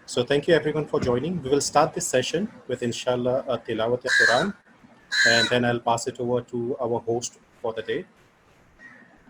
So thank you everyone for joining. We will start this session with inshallah a tilawat al-Quran, and then I'll pass it over to our host for the day.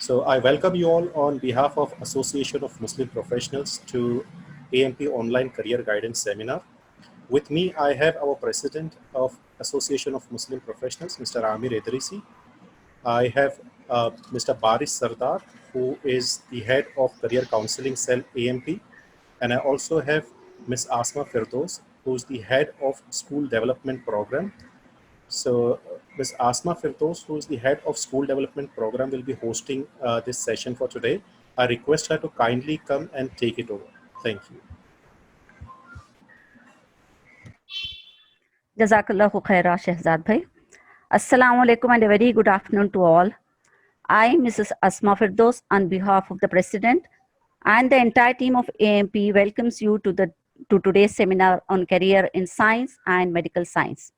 So I welcome you all on behalf of Association of Muslim Professionals to AMP Online Career Guidance Seminar. With me, I have our President of Association of Muslim Professionals, Mr. Amir Idrisi. I have Mr. Baris Sardar, who is the head of Career Counseling Cell AMP. And I also have Ms. Asma Firdos, who is the head of School Development Program. So Ms. Asma Firdos, who is the head of School Development Program, will be hosting this session for today. I request her to kindly come and take it over. Thank you. Jazakallahu khaira, Shehzad Bhai. Assalamu alaikum and a very good afternoon to all. I, Mrs. Asma Firdos, on behalf of the President and the entire team of AMP, welcomes you to today's seminar on career in science and medical science.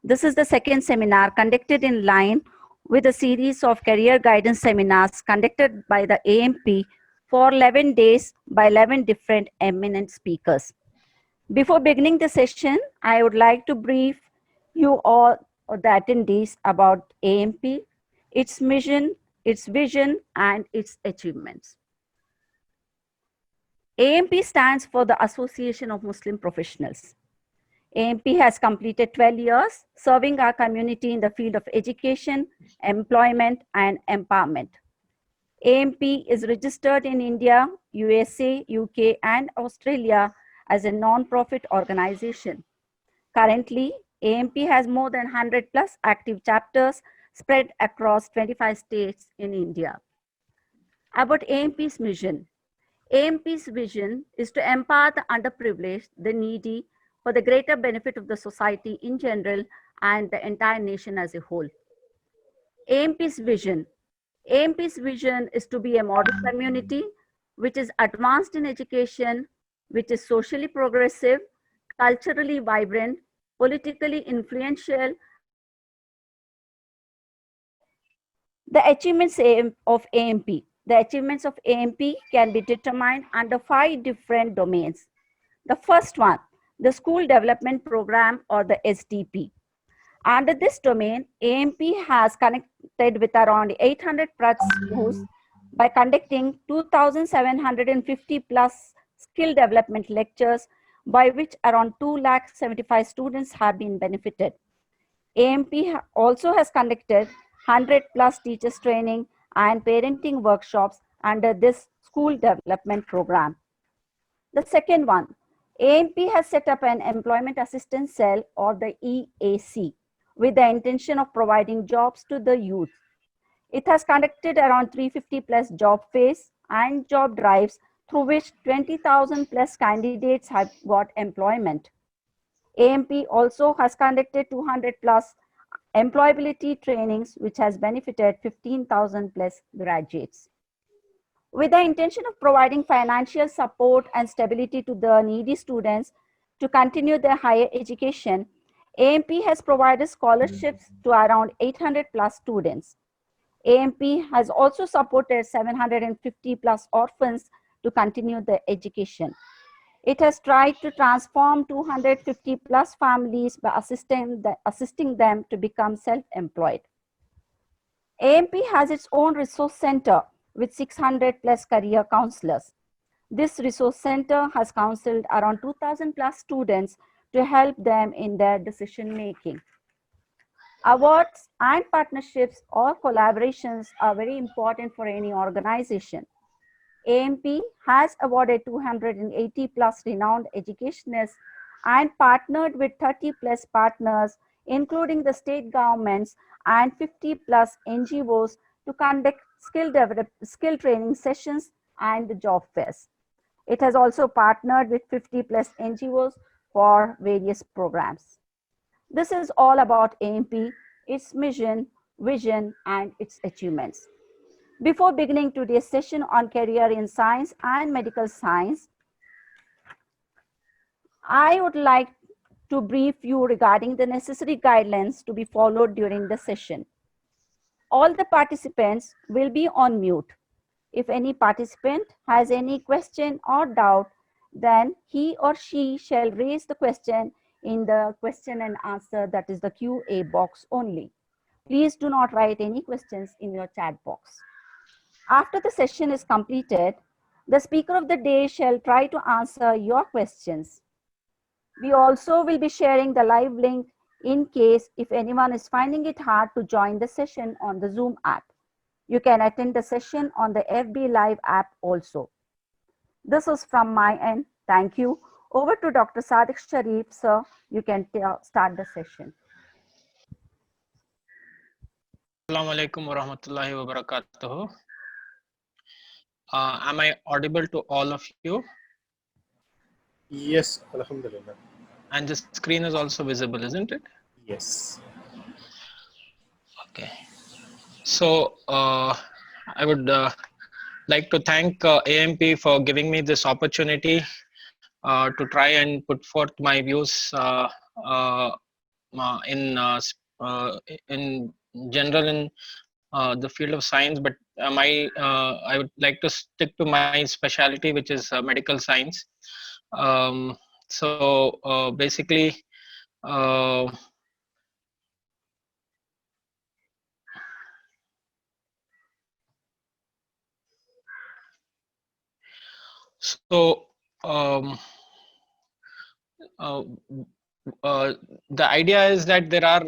This is the second seminar conducted in line with a series of career guidance seminars conducted by the AMP for 11 days by 11 different eminent speakers. Before beginning the session, I would like to brief you all, the attendees, about AMP, its mission, its vision, and its achievements. AMP stands for the Association of Muslim Professionals. AMP has completed 12 years serving our community in the field of education, employment, and empowerment. AMP is registered in India, USA, UK, and Australia as a non-profit organization. Currently, AMP has more than 100 plus active chapters spread across 25 states in India. About AMP's mission. AMP's vision is to empower the underprivileged, the needy, for the greater benefit of the society in general and the entire nation as a whole. AMP's vision. AMP's vision is to be a model community which is advanced in education, which is socially progressive, culturally vibrant, politically influential. The achievements of AMP. The achievements of AMP can be determined under 5 different domains. The first one, the School Development Program, or the SDP. Under this domain, AMP has connected with around 800 plus schools by conducting 2,750 plus skill development lectures, by which around 275 students have been benefited. AMP also has conducted 100 plus teachers training and parenting workshops under this school development program. The second one, AMP has set up an employment assistance cell, or the EAC, with the intention of providing jobs to the youth. It has conducted around 350 plus job fairs and job drives, through which 20,000 plus candidates have got employment. AMP also has conducted 200 plus employability trainings, which has benefited 15,000 plus graduates. With the intention of providing financial support and stability to the needy students to continue their higher education, AMP has provided scholarships to around 800 plus students. AMP has also supported 750 plus orphans to continue their education. It has tried to transform 250 plus families by assisting them to become self-employed. AMP has its own resource center with 600 plus career counselors. This resource center has counseled around 2,000 plus students to help them in their decision making. Awards and partnerships or collaborations are very important for any organization. AMP has awarded 280 plus renowned educationists and partnered with 30 plus partners, including the state governments and 50 plus NGOs, to conduct skill training sessions and the job fairs. It has also partnered with 50 plus NGOs for various programs. This is all about AMP, its mission, vision, and its achievements. Before beginning today's session on career in science and medical science, I would like to brief you regarding the necessary guidelines to be followed during the session. All the participants will be on mute. If any participant has any question or doubt, then he or she shall raise the question in the question and answer, that is the QA box only. Please do not write any questions in your chat box. After the session is completed, the speaker of the day shall try to answer your questions. We also will be sharing the live link in case if anyone is finding it hard to join the session on the Zoom app. You can attend the session on the FB Live app also. This is from my end. Thank you. Over to Dr. Sadiq Sharif, sir. You can start the session. Assalamu alaikum wa rahmatullahi wa barakatuh. Am I audible to all of you? Yes, alhamdulillah. And the screen is also visible, isn't it? Yes. Okay. So I would like to thank AMP for giving me this opportunity to try and put forth my views in general in the field of science, but I would like to stick to my specialty, which is medical science. So basically, the idea is that there are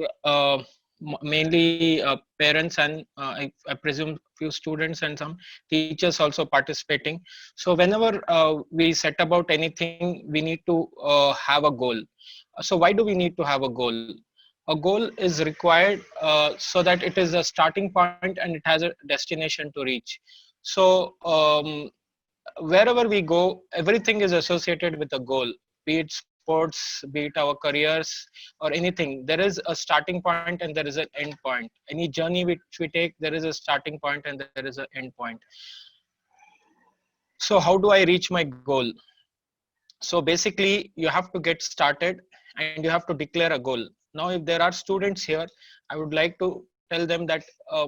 mainly parents and I presume few students and some teachers also participating. So whenever we set about anything, we need to have a goal. So why do we need to have a goal? A goal is required so that it is a starting point and it has a destination to reach. So wherever we go, everything is associated with a goal, be it sports, be it our careers or anything. There is a starting point and there is an end point. Any journey which we take, there is a starting point and there is an end point. So how do I reach my goal? So basically you have to get started and you have to declare a goal. Now if there are students here, I would like to tell them that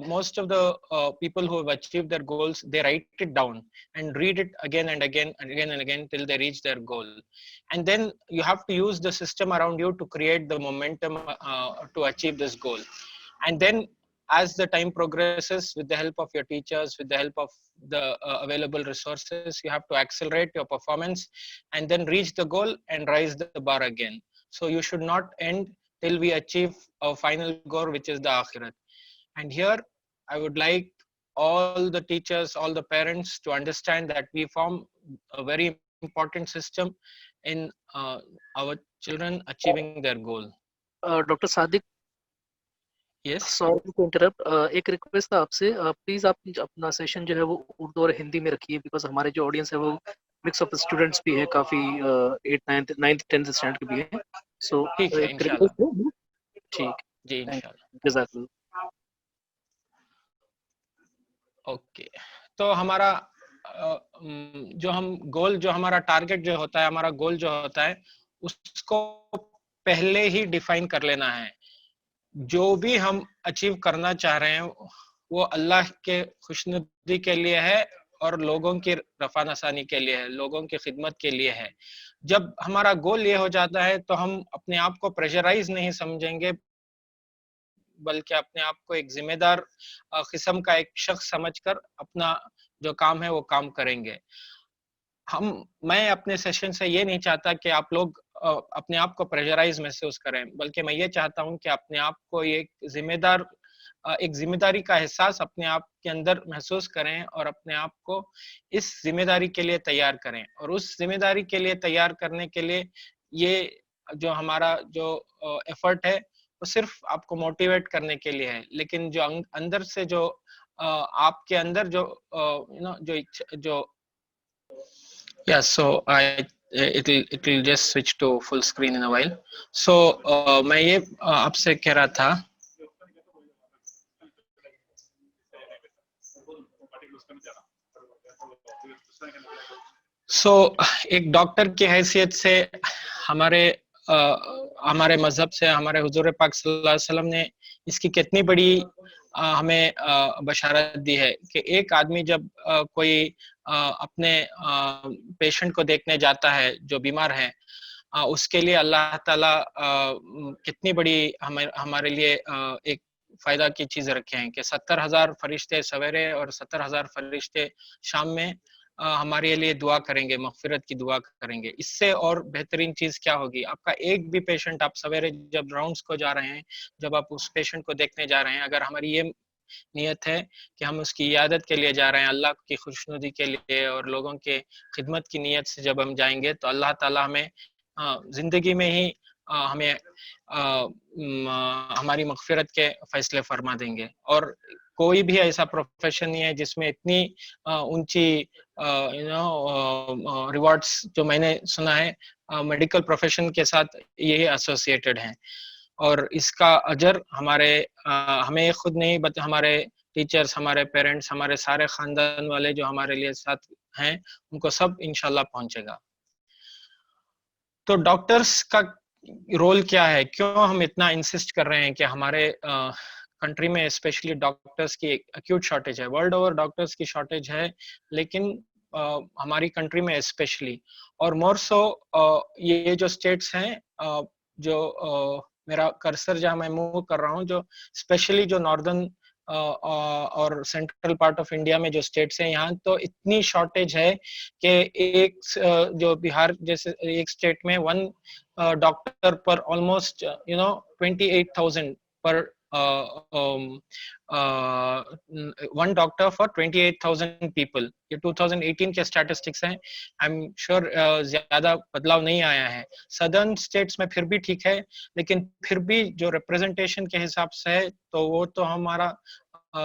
most of the people who have achieved their goals, they write it down and read it again and again and again and again till they reach their goal. And then you have to use the system around you to create the momentum to achieve this goal. And then as the time progresses, with the help of your teachers, with the help of the available resources, you have to accelerate your performance and then reach the goal and rise the bar again. So you should not end till we achieve our final goal, which is the Akhirat. And here I would like all the teachers, all the parents to understand that we form a very important system in our children achieving their goal. Dr. Sadiq, yes, sorry to interrupt. एक request था आपसे, please आप अपना session जो है वो उर्दू और हिंदी में रखिए, बिकॉज हमारे जो ऑडियंस है वो मिक्स ऑफ स्टूडेंट्स भी है, काफी 8th 9th 10th स्टैंडर्ड के भी है. सो ठीक है इंशाल्लाह. ठीक जी इंशाल्लाह. जज़ाकल्लाह. ओके, तो हमारा जो हम गोल, जो हमारा टारगेट जो होता है, हमारा गोल जो होता है, उसको पहले ही डिफाइन कर लेना है. जो भी हम अचीव करना चाह रहे हैं वो अल्लाह के खुशनुदी के लिए है और लोगों की रफा नसानी के लिए है, लोगों की खिदमत के लिए है. जब हमारा गोल ये हो जाता है तो हम अपने आप को प्रेशराइज नहीं समझेंगे, बल्कि अपने आप को एक जिम्मेदार किस्म का एक शख्स समझकर अपना जो काम है वो काम करेंगे. मैं अपने सेशन से ये नहीं चाहता कि आप लोग अपने आप को प्रेशराइज महसूस करें, बल्कि मैं ये चाहता हूं कि अपने आप को एक जिम्मेदारी का एहसास अपने आप के अंदर महसूस करें और अपने आप को इस जिम्मेदारी के लिए तैयार करें. और उस जिम्मेदारी के लिए तैयार करने के लिए ये जो हमारा जो एफर्ट है वो सिर्फ आपको मोटिवेट करने के लिए है, लेकिन जो अंदर से जो आपके अंदर जो जो yeah, so it will just switch to full screen in a while. So मैं ये आपसे कह रहा था एक डॉक्टर की हैसियत से हमारे मजहब से हमारे हुजूर पाक सल्लल्लाहु अलैहि वसल्लम ने इसकी कितनी बड़ी हमें बशारत दी है कि एक आदमी जब कोई अपने पेशेंट को देखने जाता है जो बीमार है, उसके लिए अल्लाह ताला कितनी बड़ी हमारे लिए एक फायदा की चीज रखे हैं कि 70,000 फरिश्ते सवेरे और 70,000 फरिश्ते शाम में हमारे लिए दुआ करेंगे, मगफिरत की दुआ करेंगे। इससे और बेहतरीन चीज क्या होगी? आपका एक भी पेशेंट, आप सवेरे जब राउंड्स को जा रहे हैं, जब आप उस पेशेंट को देखने जा रहे हैं, अगर हमारी ये नियत है कि हम उसकी इयादत के लिए जा रहे हैं, अल्लाह की खुशनुदी के लिए और लोगों के खिदमत की नियत से जब हम जाएंगे, तो अल्लाह ताला हमें जिंदगी में ही हमें हमारी मगफिरत के फैसले फरमा देंगे। और कोई भी ऐसा प्रोफेशन नहीं है जिसमें इतनी ऊंची रिवॉर्ड्स जो मैंने सुना है मेडिकल प्रोफेशन के साथ ये एसोसिएटेड हैं। और इसका अजर हमें खुद नहीं बट हमारे टीचर्स, हमारे पेरेंट्स, हमारे सारे खानदान वाले जो हमारे लिए साथ हैं, उनको सब इंशाल्लाह पहुंचेगा। तो डॉक्टर्स का रोल क्या है? क्यों हम इतना इंसिस्ट कर रहे हैं कि हमारे कंट्री में स्पेशली डॉक्टर्स की एक्यूट शॉर्टेज है। वर्ल्ड ओवर डॉक्टर्स की शॉर्टेज है, लेकिन हमारी कंट्री में स्पेशली और मोर सो ये जो स्टेट्स हैं, जो मेरा कर्सर जहाँ मैं मूव कर रहा हूँ, जो स्पेशली जो नॉर्दर्न और सेंट्रल पार्ट ऑफ इंडिया में जो स्टेट्स हैं, यहाँ तो इतनी शॉर्टेज है कि एक जो बिहार जैसे एक स्टेट में 1 डॉक्टर पर ऑलमोस्ट 28,000 पर 1 डॉक्टर फॉर 28,000 पीपल। ये 2018 के स्टैटिस्टिक्स हैं। आई एम श्योर ज्यादा बदलाव नहीं आया है। सदर्न स्टेट्स में फिर भी ठीक है, लेकिन फिर भी जो रिप्रेजेंटेशन के हिसाब से है तो वो तो हमारा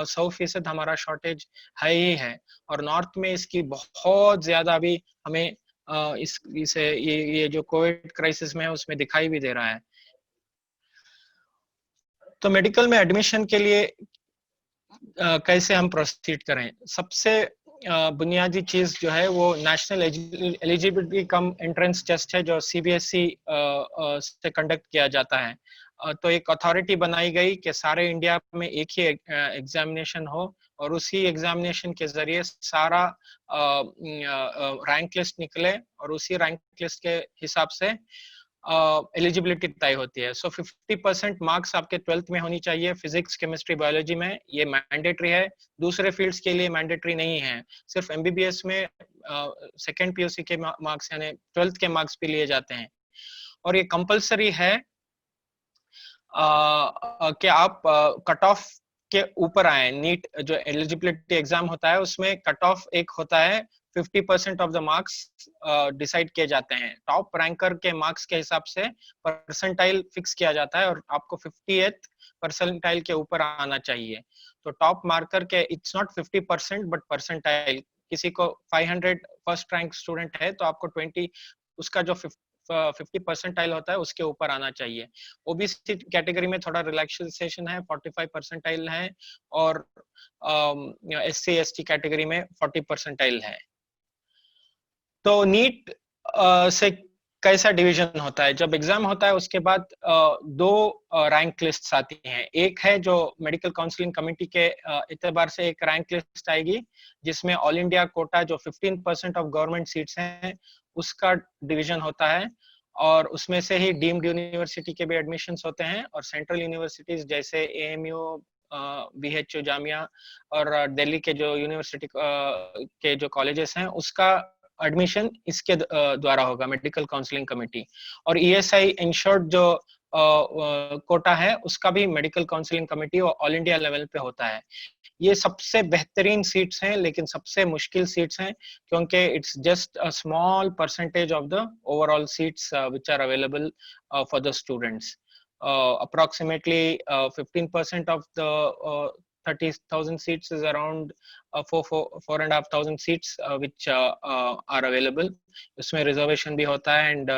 100% हमारा शॉर्टेज है ही है। और नॉर्थ में इसकी बहुत ज्यादा अभी हमें ये जो कोविड क्राइसिस में है उसमें दिखाई भी दे रहा है। तो मेडिकल में एडमिशन के लिए कैसे हम प्रोसीड करें? सबसे बुनियादी चीज जो है वो national eligibility cum entrance test है, जो सीबीएसई से कंडक्ट किया जाता है। तो एक अथॉरिटी बनाई गई कि सारे इंडिया में एक ही एग्जामिनेशन हो और उसी एग्जामिनेशन के जरिए सारा रैंक लिस्ट निकले और उसी रैंक लिस्ट के हिसाब से एलिजिबिलिटी तय होती है। सो 50% मार्क्स आपके 12th में होनी चाहिए फिजिक्स, केमिस्ट्री, बायोलॉजी में। ये मैंडेटरी है। दूसरे फील्ड्स के लिए मैंडेटरी नहीं है। सिर्फ एमबीबीएस में सेकेंड पीयूसी के मार्क्स यानी 12th के मार्क्स भी लिए जाते हैं। और ये कंपलसरी है कि आप कट ऑफ के ऊपर आए। नीट जो एलिजिबिलिटी एग्जाम होता है उसमें कट ऑफ एक होता है, 50% ऑफ द मार्क्स डिसाइड किए जाते हैं। टॉप रैंकर के मार्क्स के हिसाब से परसेंटाइल फिक्स किया जाता है और आपको 50th परसेंटाइल के ऊपर आना चाहिए। तो टॉप मार्कर के इट्स नॉट 50% बट परसेंटाइल। किसी को 500 फर्स्ट रैंक स्टूडेंट है तो आपको 20 उसका जो 50 परसेंटाइल होता है उसके ऊपर आना चाहिए। ओबीसी कैटेगरी में थोड़ा रिलैक्सेशन है, 45 परसेंटाइल है, और एससी एसटी कैटेगरी में 40 परसेंटाइल है। तो नीट से कैसा डिवीजन होता है? जब एग्जाम होता है उसके बाद 2 रैंक लिस्ट्स आती हैं। एक है जो मेडिकल काउंसलिंग कमेटी के एतबार से एक रैंक लिस्ट आएगी जिसमें ऑल इंडिया कोटा जो 15% ऑफ गवर्नमेंट सीट्स हैं उसका डिवीजन होता है, और उसमें से ही डीम्ड यूनिवर्सिटी के भी एडमिशंस होते हैं, और सेंट्रल यूनिवर्सिटीज जैसे एएमयू, बीएचयू जामिया और दिल्ली के जो यूनिवर्सिटी के जो कॉलेजेस हैं उसका एडमिशन इसके द्वारा होगा, मेडिकल काउंसलिंग कमेटी। और ईएसआई इंश्योर्ड जो कोटा है उसका भी मेडिकल काउंसलिंग कमेटी और ऑल इंडिया लेवल पे होता है। ये सबसे बेहतरीन सीट्स हैं लेकिन सबसे मुश्किल सीट्स हैं क्योंकि it's just a small percentage of the overall seats which are available for the students. Approximately 15% of the 30,000 seats is around 4,500 seats which are available. उसमें reservation भी होता है, and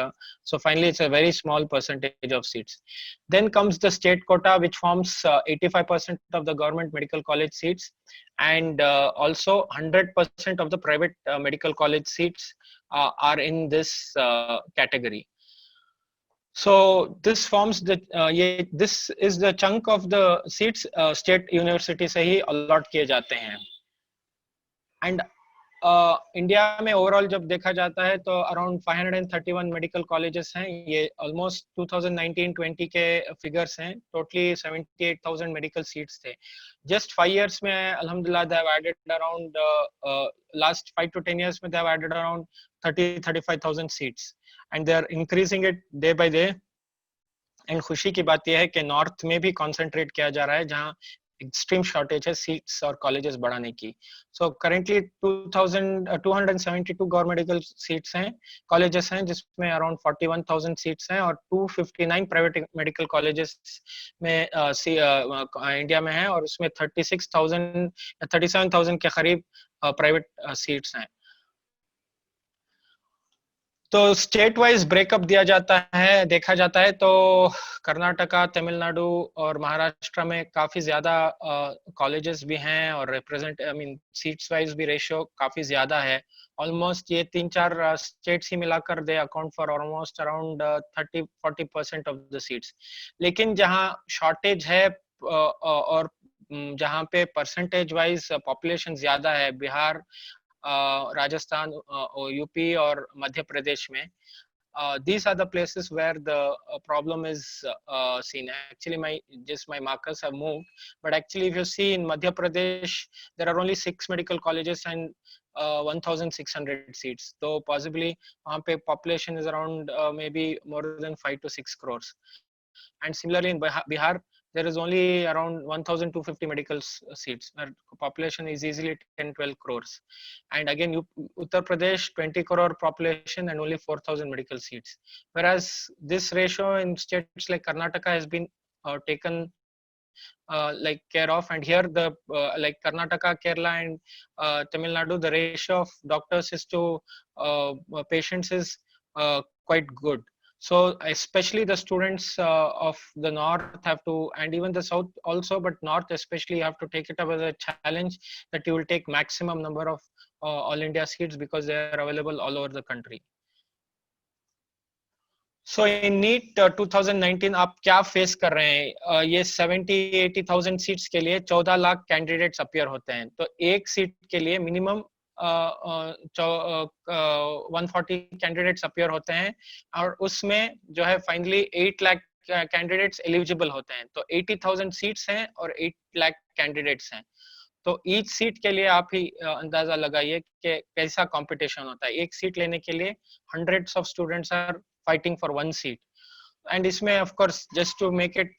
so finally it's a very small percentage of seats. Then comes the state quota, which forms 85% of the government medical college seats, and also 100% of the private medical college seats are in this category. So this forms the this is the chunk of the seats state university से ही allot किए जाते हैं. And India में overall जब देखा जाता है तो अराउंड 531 मेडिकल कॉलेजेस हैं. ये ऑलमोस्ट 2019-20 के फिगर्स हैं. टोटली 78,000 मेडिकल सीट्स थे. जस्ट 5 years में अल्हम्दुलिल्लाह they have added around last 5 to 10 years में they have added around 30-35,000 seats and they are increasing it day by day. एंड खुशी की बात यह है कि नॉर्थ में भी कॉन्सेंट्रेट किया जा रहा है जहां एक्सट्रीम शॉर्टेज है सीट्स और कॉलेजेस बढ़ाने की. So currently 272 government medical seats हैं, कॉलेजेस हैं, जिसमें अराउंड 41,000 सीट्स हैं और 259 प्राइवेट मेडिकल कॉलेजेस में इंडिया में हैं और उसमें 37,000 के करीब प्राइवेट सीट्स हैं. तो स्टेट वाइज ब्रेकअप दिया जाता है, देखा जाता है तो कर्नाटका, तमिलनाडु और महाराष्ट्र में काफी ज्यादा कॉलेजेस भी हैं और सीट्स वाइज भी रेशियो काफी ज्यादा है. ऑलमोस्ट ये 3-4 स्टेट्स ही मिलाकर they account for almost around 30-40% of the seats. लेकिन जहां शॉर्टेज है और जहां पे परसेंटेज वाइज पॉपुलेशन ज्यादा है, बिहार, राजस्थान, यूपी और मध्य प्रदेश में, these are the places where the problem is seen. Actually my markers have moved, but actually if you see in Madhya Pradesh there are only 6 medical colleges and 1,600 seats, so possibly वहाँ पे population is around maybe more than 5 to 6 crores. And similarly in Bihar there is only around 1,250 medical seats where population is easily 10-12 crores. And again Uttar Pradesh 20 crore population and only 4,000 medical seats, whereas this ratio in states like Karnataka has been taken like care of, and here the like Karnataka, Kerala and Tamil Nadu, the ratio of doctors is to patients is quite good. So especially the students of the north have to, and even the south also, but north especially, you have to take it up as a challenge that you will take maximum number of all India seats because they are available all over the country. So in NEET 2019 आप क्या face कर रहे हैं? ये 70-80,000 seats के लिए 14 lakh candidates appear होते हैं. तो एक सीट के लिए मिनिमम 140 कैंडिडेट्स अपीयर होते हैं और उसमें जो है फाइनली 8 लाख कैंडिडेट्स एलिजिबल होते हैं. तो 80,000 सीट्स हैं और 8 लाख कैंडिडेट्स हैं. तो ईच सीट के लिए आप ही अंदाजा लगाइए कि कैसा कंपटीशन होता है. एक सीट लेने के लिए hundreds of students are fighting for one seat. And इसमें of course just to make it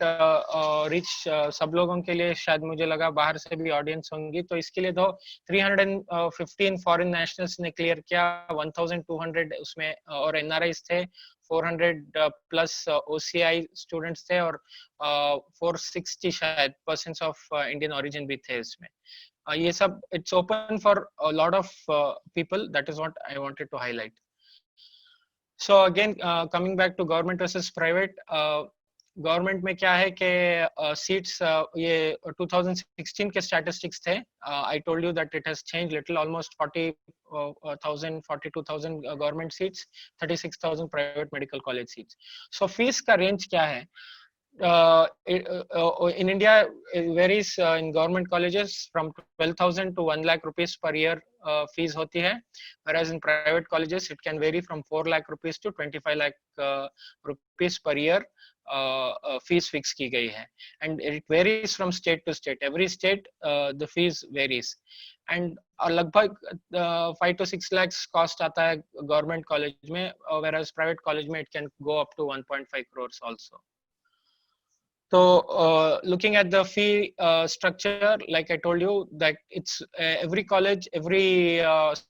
rich, सब लोगों के लिए शायद मुझे लगा बाहर से भी ऑडियंस होंगी, तो इसके लिए तो 315 फॉरेन नेशनल्स ने क्लियर किया, 1,200 उसमें और एनआरआईज थे, 400 प्लस ओसीआई स्टूडेंट्स थे और 460 शायद पर्सन्स ऑफ इंडियन ओरिजिन भी थे इसमें. ये सब it's open for a lot of people. That is what I wanted to highlight. So again coming back to government versus private, government में क्या है कि सीट्स ये 2016 के स्टैटिस्टिक्स थे. I told you that it has change little, almost 42,000 government seats, 36,000 private medical college seats. So fees का range क्या है? In India it varies in government colleges from 12,000 to 1 lakh rupees per year fees होती है, whereas in private colleges it can vary from 4 lakh rupees to 25 lakh rupees per year fees fix की गई है. And it varies from state to state. Every state the fees varies. And लगभग 5 to 6 lakhs cost आता है government college में, whereas private college में it can go up to 1.5 crores also. So looking at the fee structure, like I told you, that it's every college, every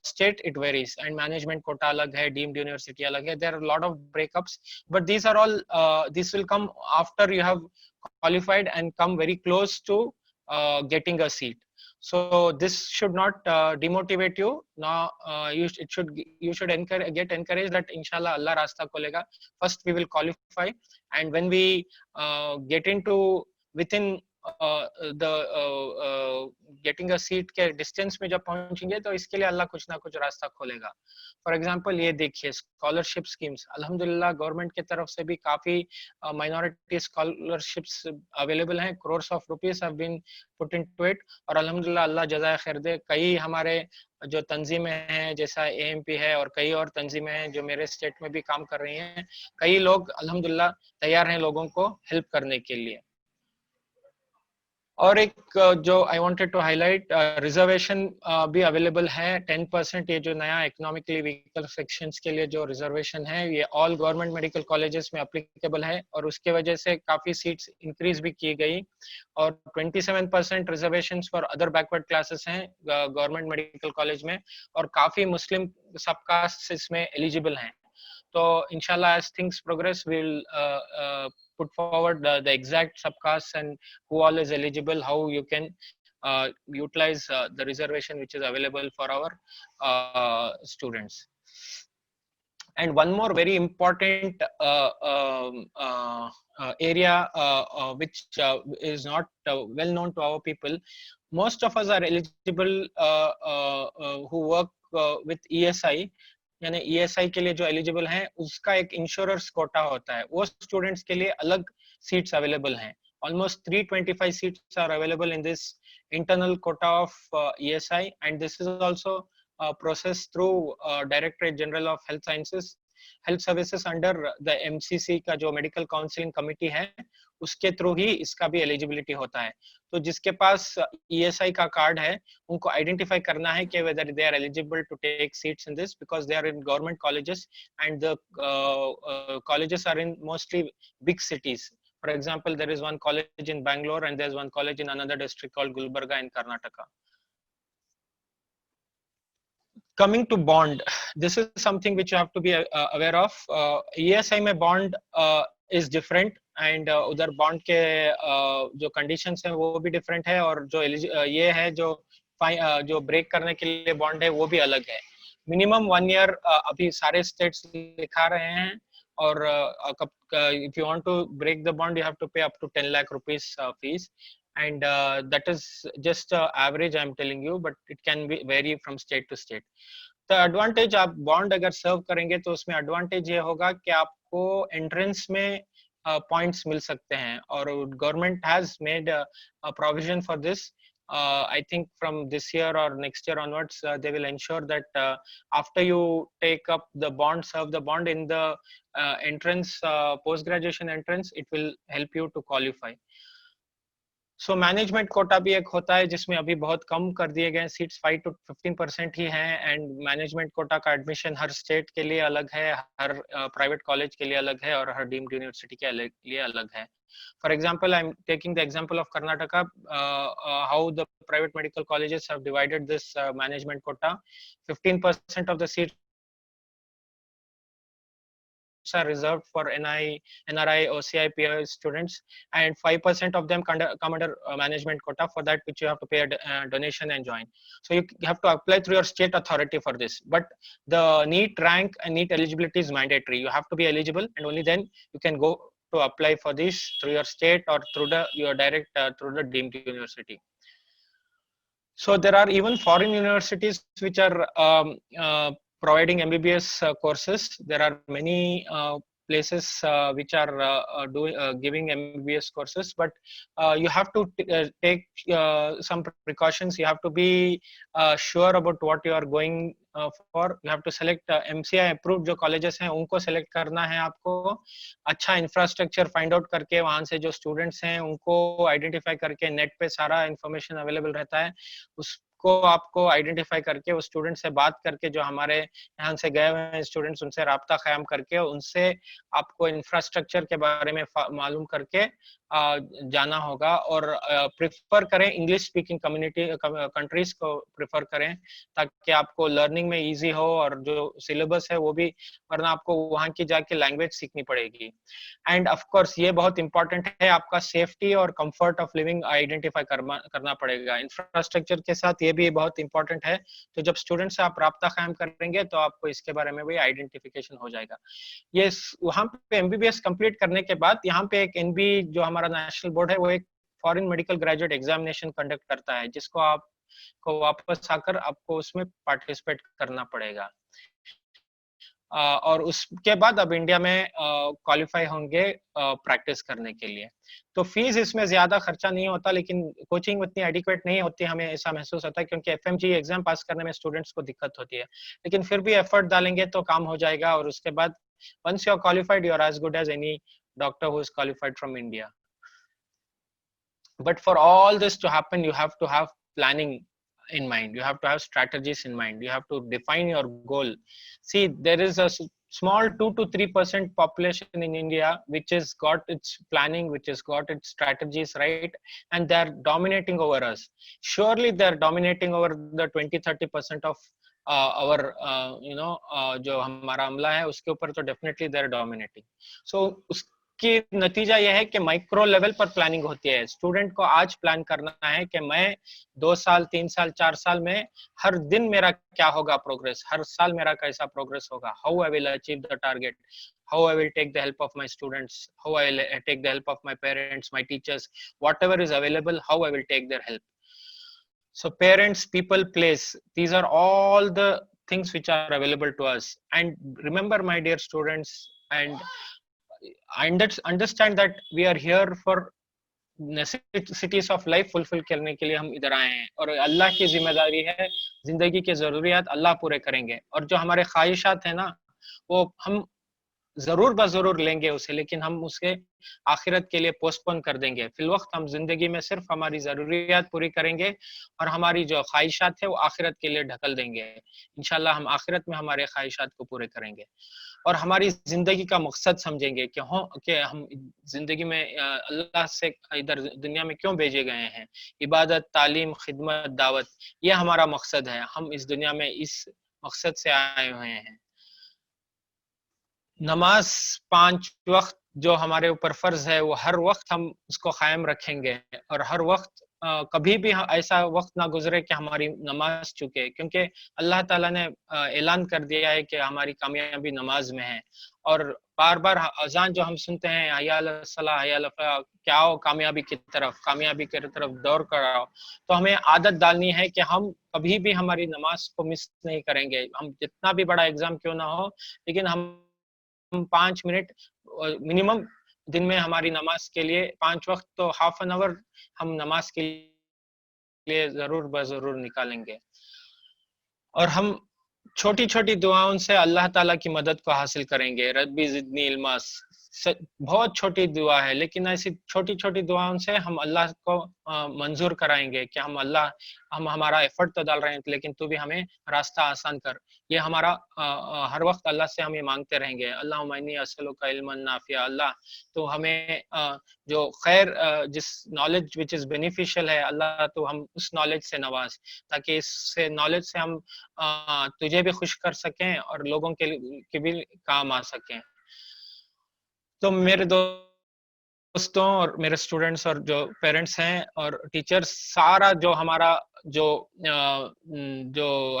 state, it varies, and management quota alag hai, deemed university alag hai. There are a lot of breakups, but these are all this will come after you have qualified and come very close to getting a seat. So this should not demotivate you. Now you should get encouraged that inshallah Allah rasta kholega. First we will qualify, and when we get into within the getting a seat के distance में जब पहुंचेंगे तो इसके लिए अल्लाह कुछ ना कुछ रास्ता खोलेगा. फॉर एग्जांपल ये देखिए स्कॉलरशिप स्कीम्स, अल्हम्दुलिल्लाह गवर्नमेंट की तरफ से भी काफी माइनॉरिटी स्कॉलरशिप्स अवेलेबल हैं. crores of rupees have been put into it, और अल्हम्दुलिल्लाह अल्लाह जज़ाए खैर दे. कई हमारे जो तंजीमें हैं जैसा AMP है और कई और तंजीमें हैं जो मेरे स्टेट में भी काम कर रही हैं, कई लोग अल्हम्दुलिल्लाह तैयार हैं लोगों को हेल्प करने के लिए. और एक जो I wanted to highlight, reservation भी अवेलेबल है 10%. ये जो नया इकोनॉमिकली वीकर सेक्शंस के लिए जो रिजर्वेशन है ये ऑल गवर्नमेंट मेडिकल कॉलेजेस में एप्लीकेबल है, और उसके वजह से काफी सीट्स इंक्रीज भी की गई. और 27% reservations for other backward classes हैं गवर्नमेंट मेडिकल कॉलेज में, और काफी मुस्लिम सबकास्ट इसमें एलिजिबल हैं. तो inshallah as things progress we'll put forward the exact subcasts and who all is eligible, how you can utilize the reservation which is available for our students. And one more very important area which is not well known to our people. Most of us are eligible who work with ESI. यानी ESI के लिए जो eligible हैं उसका एक insurers Kota होता है, वो स्टूडेंट्स के लिए अलग सीट्स अवेलेबल हैं. Almost 325 seats are available in this internal quota of ESI, and this is also processed through Directorate General of Health Sciences, Health Services under the MCC का जो मेडिकल काउंसलिंग कमिटी है उसके through ही इसका भी eligibility होता है. तो जिसके पास ESI का कार्ड है उनको आइडेंटिफाई करना है कि whether they are eligible to take seats in this, because they are in government colleges and the colleges are in mostly big cities. For example, there is one college in Bangalore and there is one college in another district called Gulbarga in Karnataka. Coming to bond, this is something which you have to be aware of. ESI में bond is different, and उधर bond के जो conditions हैं वो भी different है, और जो ये है जो break करने के लिए bond है वो भी अलग है. Minimum 1 year अभी सारे states लिखा रहे हैं, और if you want to break the bond you have to pay up to 10 lakh rupees fees, and that is just average I'm telling you, but it can be vary from state to state. The advantage, आप bond अगर serve करेंगे तो उसमें advantage ये होगा कि आपको entrance में points मिल सकते हैं, और government has made a provision for this. I think from this year or next year onwards, they will ensure that after you take up the bond, serve the bond in the entrance, post-graduation entrance, it will help you to qualify. So management quota भी एक होता है जिसमें अभी बहुत कम कर दिए गए सीट्स, 5 to 15% ही हैं, एंड मैनेजमेंट कोटा का एडमिशन हर स्टेट के लिए अलग है, हर प्राइवेट कॉलेज के लिए अलग है, और हर डीम्ड यूनिवर्सिटी के लिए अलग है. For example, I'm taking the example of Karnataka, how the private medical colleges have divided this management quota. 15% of the seats are reserved for NRI, OCI, PI students, and 5% of them come under management quota. For that, which you have to pay a donation and join. So you have to apply through your state authority for this. But the NEET rank and NEET eligibility is mandatory. You have to be eligible, and only then you can go to apply for this through your state or through your direct through the deemed university. So there are even foreign universities which are providing MBBS courses. There are many places which are giving MBBS courses, but you have to take some precautions. You have to be sure about what you are going for. You have to select MCI approved जो colleges हैं उनको select करना है आपको. अच्छा infrastructure find out करके वहाँ से जो students हैं उनको identify करके net पे सारा information available रहता है, उसको आपको आइडेंटिफाई करके उस स्टूडेंट से बात करके, जो हमारे यहाँ से गए हुए हैं स्टूडेंट्स उनसे राब्ता कायम करके उनसे आपको इंफ्रास्ट्रक्चर के बारे में मालूम करके जाना होगा और प्रेफर करें इंग्लिश स्पीकिंग कम्युनिटी कंट्रीज को प्रेफर करें ताकि आपको लर्निंग में इजी हो और जो सिलेबस है वो भी, वरना आपको वहाँ की जाके लैंग्वेज सीखनी पड़ेगी। एंड ऑफ कोर्स ये बहुत इंपॉर्टेंट है, आपका सेफ्टी और कंफर्ट ऑफ लिविंग आइडेंटिफाई करना पड़ेगा। इंफ्रास्ट्रक्चर के साथ ये भी बहुत इंपॉर्टेंट है, तो जब स्टूडेंट से आप राब्ता कायम करेंगे तो आपको इसके बारे में भी आइडेंटिफिकेशन हो जाएगा। ये वहाँ पे एमबीबीएस कंप्लीट करने के बाद यहाँ पे एक एनबी जो हमारा नेशनल बोर्ड है वो एक foreign medical graduate examination conduct करता है, जिसको आपको वापस आकर आपको उसमें पार्टिसिपेट करना पड़ेगा। और उसके बाद अब इंडिया में क्वालिफाई होंगे प्रैक्टिस करने के लिए। तो फीस इसमें ज्यादा खर्चा नहीं होता, लेकिन कोचिंग उतनी एडिक्वेट नहीं होती, हमें ऐसा महसूस होता है, क्योंकि एफएमजी एग्जाम पास करने में स्टूडेंट्स को दिक्कत होती है, लेकिन फिर भी एफर्ट डालेंगे तो काम हो जाएगा। और उसके बाद once you are qualified, you are as good as any doctor who is qualified from India. But for all this to happen, you have to have planning in mind, you have to have strategies in mind, you have to define your goal. See, there is a small 2 to 3% population in India which has got its planning, which has got its strategies right, and they are dominating over us. Surely they are dominating over the 20-30% of our जो हमारा अमला है उसके ऊपर तो definitely they are dominating. सो उसकी नतीजा यह है कि माइक्रो लेवल पर प्लानिंग होती है। स्टूडेंट को आज प्लान करना है कि मैं 2 साल 3 साल 4 साल में हर दिन मेरा क्या होगा प्रोग्रेस, हर साल मेरा कैसा प्रोग्रेस होगा, how I will achieve the target, how I will take the help of my students, how I will take the help of my parents, my teachers, whatever is available, how I will take their help. So parents, people, place, these are all the things which are available to us. And remember, my dear students, and understand that we are here for necessities of life fulfil करने के लिए हम इधर आए हैं, और अल्लाह की जिम्मेदारी है, जिंदगी के जरूरियात अल्लाह पूरे करेंगे। और जो हमारे ख्वाहिशात है ना, वो हम जरूर बजरूर लेंगे उसे, लेकिन हम उसके आखिरत के लिए पोस्टपोन कर देंगे। फिल वक्त हम जिंदगी में सिर्फ हमारी जरूरियात पूरी करेंगे और हमारी जो ख्वाहिशात है वो आखिरत के लिए ढकल देंगे। इंशाल्लाह हम आखिरत में हमारे ख्वाहिशात को पूरे करेंगे और हमारी जिंदगी का मकसद समझेंगे कि हम जिंदगी में अल्लाह से इधर दुनिया में क्यों भेजे गए हैं। इबादत, तालीम, खिदमत, दावत, ये हमारा मकसद है। हम इस दुनिया में इस मकसद से आए हुए हैं। नमाज 5 वक्त जो हमारे ऊपर फर्ज है, वो हर वक्त हम उसको कायम रखेंगे और हर वक्त कभी भी ऐसा वक्त ना गुजरे कि हमारी नमाज चुके, क्योंकि अल्लाह ताला ने ऐलान कर दिया है कि हमारी कामयाबी नमाज में है। और बार बार अजान जो हम सुनते हैं, हय्या अला सलाह, हय्या अला फलाह, क्या हो कामयाबी की तरफ, कामयाबी की तरफ दौड़ कर आओ। तो हमें आदत डालनी है कि हम कभी भी हमारी नमाज को मिस नहीं करेंगे। हम जितना भी बड़ा एग्जाम क्यों ना हो, लेकिन हम 5 मिनट मिनिमम दिन में हमारी नमाज के लिए 5 वक्त तो हाफ एन आवर हम नमाज के लिए जरूर बजरूर निकालेंगे। और हम छोटी छोटी दुआओं से अल्लाह ताला की मदद को हासिल करेंगे। रब्बी ज़िदनी इल्मा, बहुत छोटी दुआ है, लेकिन ऐसी छोटी छोटी दुआओं से हम अल्लाह को मंजूर कराएंगे कि हम हमारा एफर्ट तो डाल रहे हैं, लेकिन तू भी हमें रास्ता आसान कर। ये हमारा हर वक्त अल्लाह से हम ये मांगते रहेंगे। अल्लाहुम्मा इन्नी अस्अलुका इल्मन नाफिया, अल्लाह तो हमें जो खैर जिस नॉलेज विच इज बेनिफिशियल है, अल्लाह तो हम उस नॉलेज से नवाज, ताकि इस नॉलेज से हम तुझे भी खुश कर सकें और लोगों के भी काम आ सकें। तो मेरे दोस्तों और मेरे स्टूडेंट्स और जो पेरेंट्स हैं और टीचर्स, सारा जो हमारा जो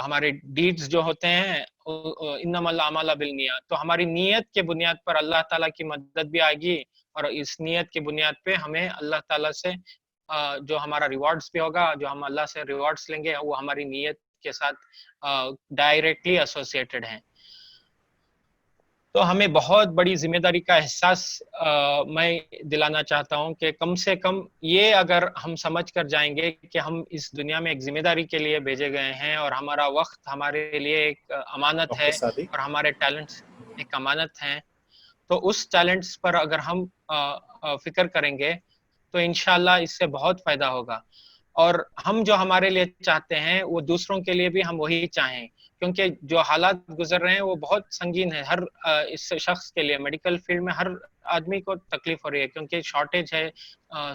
हमारे डीड्स जो होते हैं, इन्नमल अमाल बिन्नियात, तो हमारी नीयत के बुनियाद पर अल्लाह ताला की मदद भी आएगी और इस नीयत के बुनियाद पे हमें अल्लाह ताला से जो हमारा रिवॉर्ड्स भी होगा, जो हम अल्लाह से रिवॉर्ड्स लेंगे, वो हमारी नीयत के साथ डायरेक्टली एसोसिएटेड हैं। तो हमें बहुत बड़ी जिम्मेदारी का एहसास मैं दिलाना चाहता हूं कि कम से कम ये अगर हम समझ कर जाएंगे कि हम इस दुनिया में एक जिम्मेदारी के लिए भेजे गए हैं और हमारा वक्त हमारे लिए एक अमानत है और हमारे टैलेंट्स एक अमानत हैं, तो उस टैलेंट्स पर अगर हम फिक्र करेंगे तो इंशाल्लाह इससे बहुत फायदा होगा। और हम जो हमारे लिए चाहते हैं वो दूसरों के लिए भी हम वही चाहें, क्योंकि जो हालात गुजर रहे हैं वो बहुत संगीन है। हर इस शख्स के लिए मेडिकल फील्ड में हर आदमी को तकलीफ हो रही है, क्योंकि शॉर्टेज है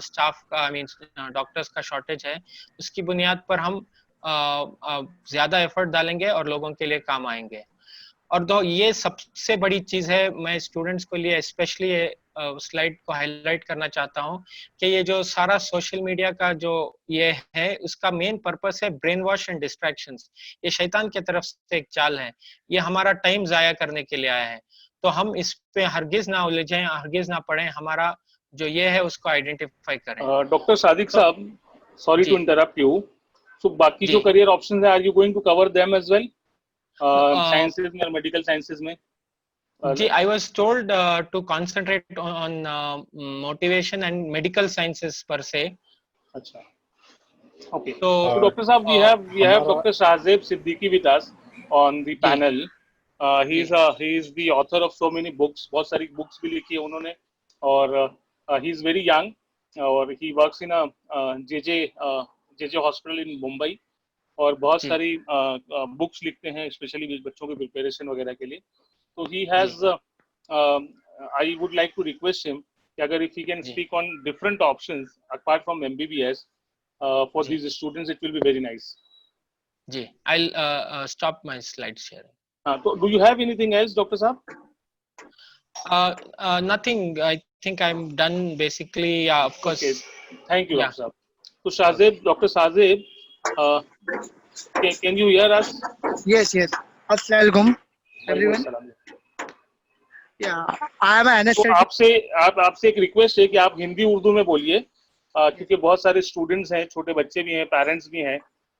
स्टाफ का, आई मीन डॉक्टर्स का शॉर्टेज है। उसकी बुनियाद पर हम ज्यादा एफर्ट डालेंगे और लोगों के लिए काम आएंगे। और दो ये सबसे बड़ी चीज है, मैं स्टूडेंट्स को लिए स्पेशली स्लाइड को हाईलाइट करना चाहता हूँ कि ये जो सारा सोशल मीडिया का जो ये है, उसका मेन पर्पस है ब्रेन वॉश एंड डिस्ट्रैक्शंस। ये शैतान की तरफ से एक चाल है, ये हमारा टाइम जाया करने के लिए आया है। तो हम इस पे हरगिज ना उलझें, हरगिज ना पड़ें, हमारा जो ये है उसको आइडेंटिफाई करें। डॉक्टर सादिक साहब, sorry to interrupt you, so बाकी जो करियर ऑप्शंस है, are you going to cover them as well, sciences में और मेडिकल साइंसेज में? जी, I was told to concentrate on motivation and medical sciences per se. अच्छा, okay. So Dr. Saab, we have Dr. Shahzeb Siddiqui with us on the panel. He is the author of so many books. बहुत सारी books भी लिखी है उन्होंने, और he is very young, और he works in a JJ hospital in Mumbai, और बहुत सारी बुक्स लिखते हैं स्पेशली बच्चों के प्रिपरेशन वगैरह के लिए। तो he has, I would like to request him कि अगर if he can speak on different options apart from MBBS for these students, it will be very nice. जी, I'll stop my slide sharing. तो do you have anything else doctor साहब? Nothing. I think I'm done basically. Yeah, of course. Okay. Thank you, Dr. Saab. So Shahzeb, Dr. Shahzeb, can you hear us? Yes. Assalamualaikum, everyone. Yeah, I am an तो आपसे एक request है कि आप हिंदी उर्दू में बोलिए, क्योंकि बहुत सारे स्टूडेंट्स हैं, छोटे बच्चे भी हैं, पेरेंट्स भी हैं,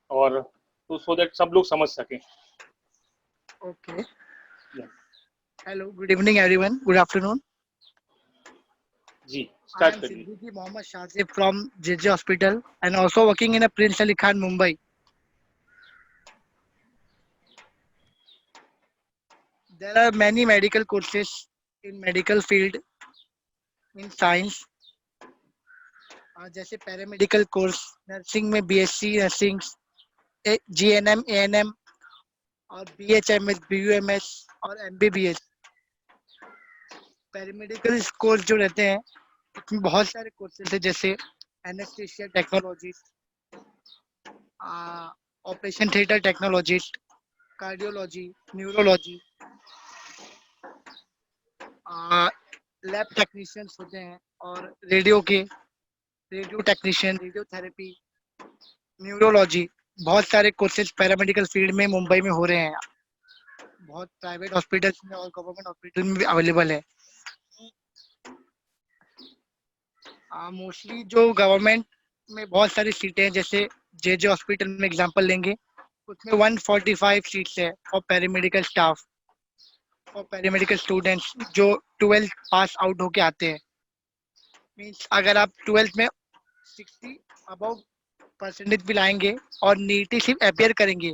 और तो सो दैट सब लोग समझ सकें। Okay. Hello, good evening, everyone. Good afternoon. जी, I स्टार्ट am करिए। Siddiqui Mohammad Shahzeb from JJ Hospital and also working in a Prince Ali Khan, Mumbai. There are many medical courses in medical field, in science, जैसे paramedical course, nursing में BSc nursing, GNM, ANM और BHMS, BUMS और MBBS। Paramedical course जो रहते हैं इसमें बहुत सारे कोर्सेज है, जैसे anaesthesia technologist, operation theatre technologist, cardiology, neurology, lab technicians होते हैं, और रेडियो टेक्नीशियन, रेडियोथेरेपी, न्यूरोलॉजी, बहुत सारे कोर्सेज पैरामेडिकल फील्ड में मुंबई में हो रहे हैं। बहुत प्राइवेट हॉस्पिटल्स में और गवर्नमेंट हॉस्पिटल में भी अवेलेबल है। मोस्टली जो गवर्नमेंट में बहुत सारी सीटें हैं, जैसे JJ हॉस्पिटल में एग्जांपल लेंगे, उसमें 145 सीट्स है for paramedical staff, for paramedical students जो 12th पास आउट होके आते हैं। मीन्स अगर आप 12th में 60 अबव परसेंटेज भी लाएंगे और नीट ही सिर्फ अपियर करेंगे,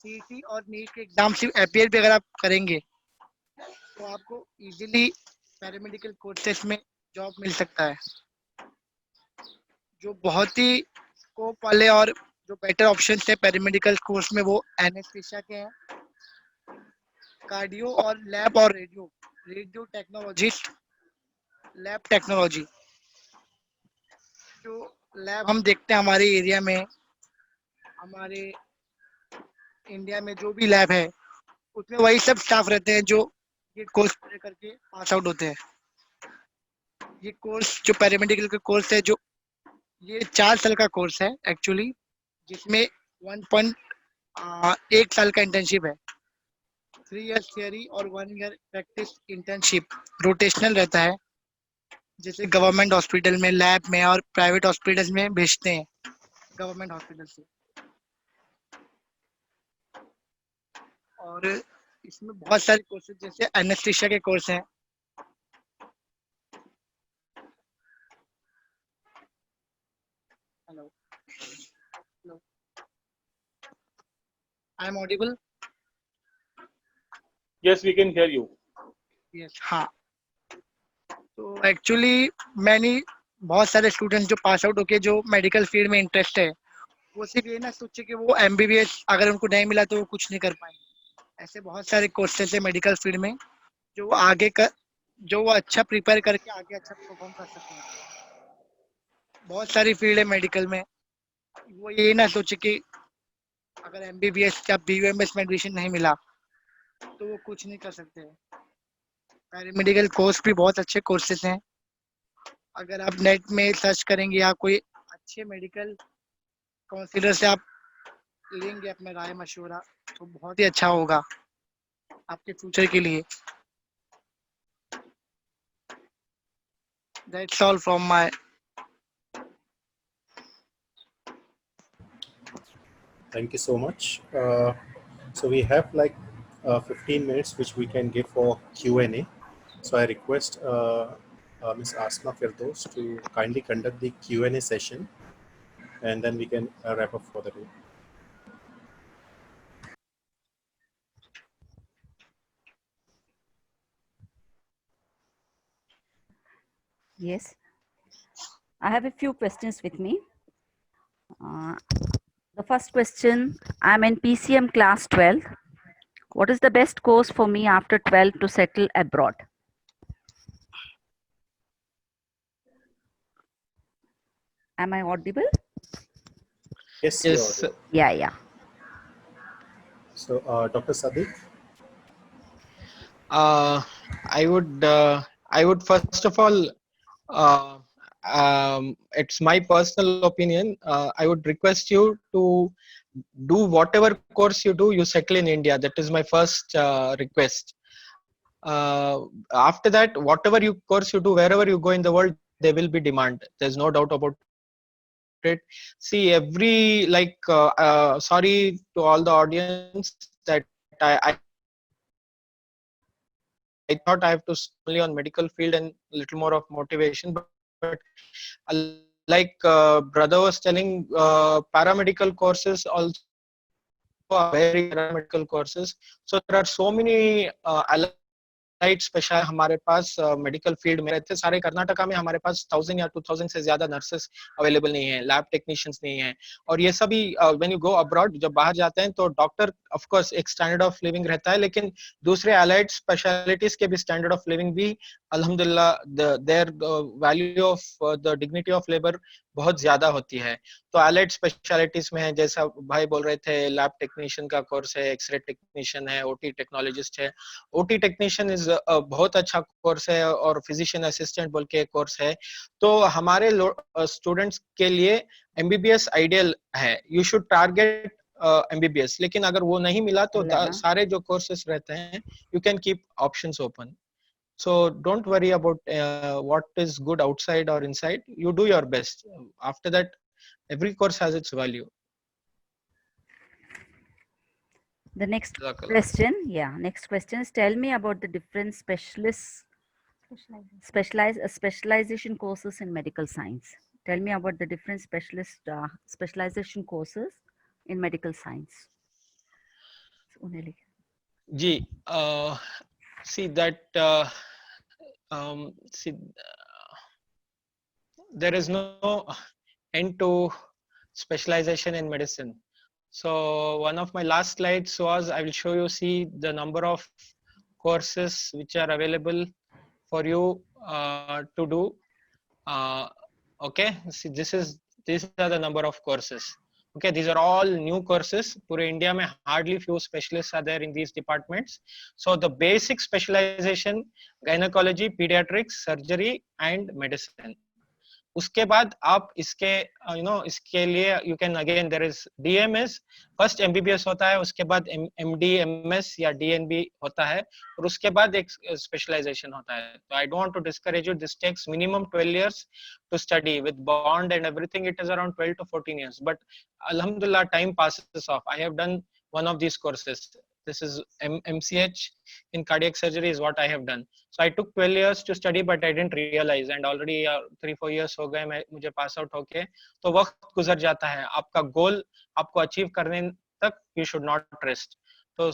CET और नीट के एग्जाम सिर्फ अपियर भी अगर आप करेंगे, तो आपको इजीली पैरामेडिकल कोर्सेस में जॉब मिल सकता है। जो बहुत ही स्कोप वाले और जो बेटर ऑप्शन है पैरामेडिकल कोर्स में, वो एनेस्थीसिया के हैं, कार्डियो और लैब और रेडियो टेक्नोलॉजिस्ट, लैब टेक्नोलॉजी। जो लैब हम देखते हैं हमारे एरिया में, हमारे इंडिया में जो भी लैब है, उसमें वही सब स्टाफ रहते हैं जो ये कोर्स पूरे करके पास आउट होते हैं। ये कोर्स जो पैरामेडिकल का कोर्स है, जो ये 4 साल का कोर्स है एक्चुअली, जिसमें 1.1 साल का इंटर्नशिप है, 3 इयर्स थियरी और 1 ईयर प्रैक्टिस इंटर्नशिप, रोटेशनल रहता है, जैसे गवर्नमेंट हॉस्पिटल में, लैब में और प्राइवेट हॉस्पिटल में भेजते हैं गवर्नमेंट हॉस्पिटल से। और इसमें बहुत सारे कोर्सेज जैसे एनेस्थीसिया के कोर्स हैं, hello I am audible? Yes, we can hear you. Yes, हाँ। तो एक्चुअली बहुत सारे स्टूडेंट्स जो पास आउट होके जो मेडिकल फील्ड में इंटरेस्ट है, वो सिर्फ ये ना सोचे कि वो MBBS अगर उनको नहीं मिला तो वो कुछ नहीं कर पाएंगे। ऐसे बहुत सारे कोर्सेज है मेडिकल फील्ड में जो वो जो वो अच्छा प्रिपेयर करके आगे अच्छा परफॉर्म कर सकते हैं। बहुत सारी फील्ड है मेडिकल में, वो ये ना सोचे कि अगर एमबीबीएस या बीयूएमएस में एडमिशन नहीं मिला तो वो कुछ नहीं कर सकते। पैरामेडिकल कोर्स भी बहुत अच्छे कोर्सेज हैं। अगर आप नेट में सर्च करेंगे या कोई अच्छे मेडिकल काउंसलर से आप लेंगे अपना राय मशवरा तो बहुत ही अच्छा होगा आपके फ्यूचर के लिए। That's all from my. Thank you so much. So we have like 15 minutes which we can give for Q&A. So I request Ms. Asma Firdaus to kindly conduct the Q&A session, and then we can wrap up for the day. Yes. I have a few questions with me. The first question, I'm in PCM class 12. What is the best course for me after 12 to settle abroad? Am I audible? Yes. Yes. you're audible. Yeah. So Dr. Sadiq. I would first of all, it's my personal opinion. I would request you to do whatever course you do, you settle in India. That is my first request. After that, whatever course you do, wherever you go in the world, there will be demand. There's no doubt about it. See, sorry to all the audience that I thought I have to only on medical field and little more of motivation, but brother was telling, paramedical courses also are very paramedical courses. So there are so many allied special हमारे पास medical field में रहते सारे कर्नाटका में हमारे पास 1000 या 2000 से ज्यादा nurses available नहीं है, लैब टेक्नीशियंस नहीं है। और ये सभी व्हेन यू गो अब्रॉड, जब बाहर जाते हैं तो डॉक्टर ऑफ कोर्स एक स्टैंडर्ड ऑफ लिविंग रहता है, लेकिन दूसरे अलाइड स्पेशलिटीज के भी स्टैंडर्ड ऑफ लिविंग भी अल्हम्दुलिल्लाह their value of the dignity of labour बहुत ज्यादा होती है। तो अलाइड स्पेशलिटीज में है, जैसा भाई बोल रहे थे, लैब टेक्नीशियन का कोर्स है, एक्सरे टेक्नीशियन है, ओटी टेक्नोलॉजिस्ट है। ओटी टेक्नीशियन इज बहुत अच्छा कोर्स है, और फिजिशियन असिस्टेंट बोल के कोर्स है। तो हमारे स्टूडेंट्स के लिए एमबीबीएस आइडियल है। यू शुड टारगेट एमबीबीएस, लेकिन अगर वो नहीं मिला तो सारे जो कोर्सेस रहते हैं you can keep options open. So don't worry about what is good outside or inside. You do your best. After that, every course has its value. The next question is, tell me about the different specialization courses in medical science. Tell me about the different specialization courses in medical science. Ji, see that there is no end to specialization in medicine. So one of my last slides was, I will show you, see the number of courses which are available for you to do. Okay, see, these are the number of courses. Okay, these are all new courses. Pure India mein hardly few specialists are there in these departments. So the basic specialization, gynecology, pediatrics, surgery and medicine. उसके बाद आप इसके इसके लिए you can again, there is DMS, first MBBS होता है, उसके बाद एमडी एमएस या डीएनबी होता है, और उसके बाद एक स्पेशलाइजेशन होता है। तो I don't want to discourage you, this takes minimum 12 years to study with bond and everything. It is around 12 to 14 years, but alhamdulillah time passes off. I have done one of these courses. This is MCH in cardiac surgery is what I have done. So I took 12 years to study, but I didn't realize, and already 3-4 years हो गए मुझे pass out होके। तो वक्त गुजर जाता है, आपका गोल आपको अचीव करने तक you should not rest. तो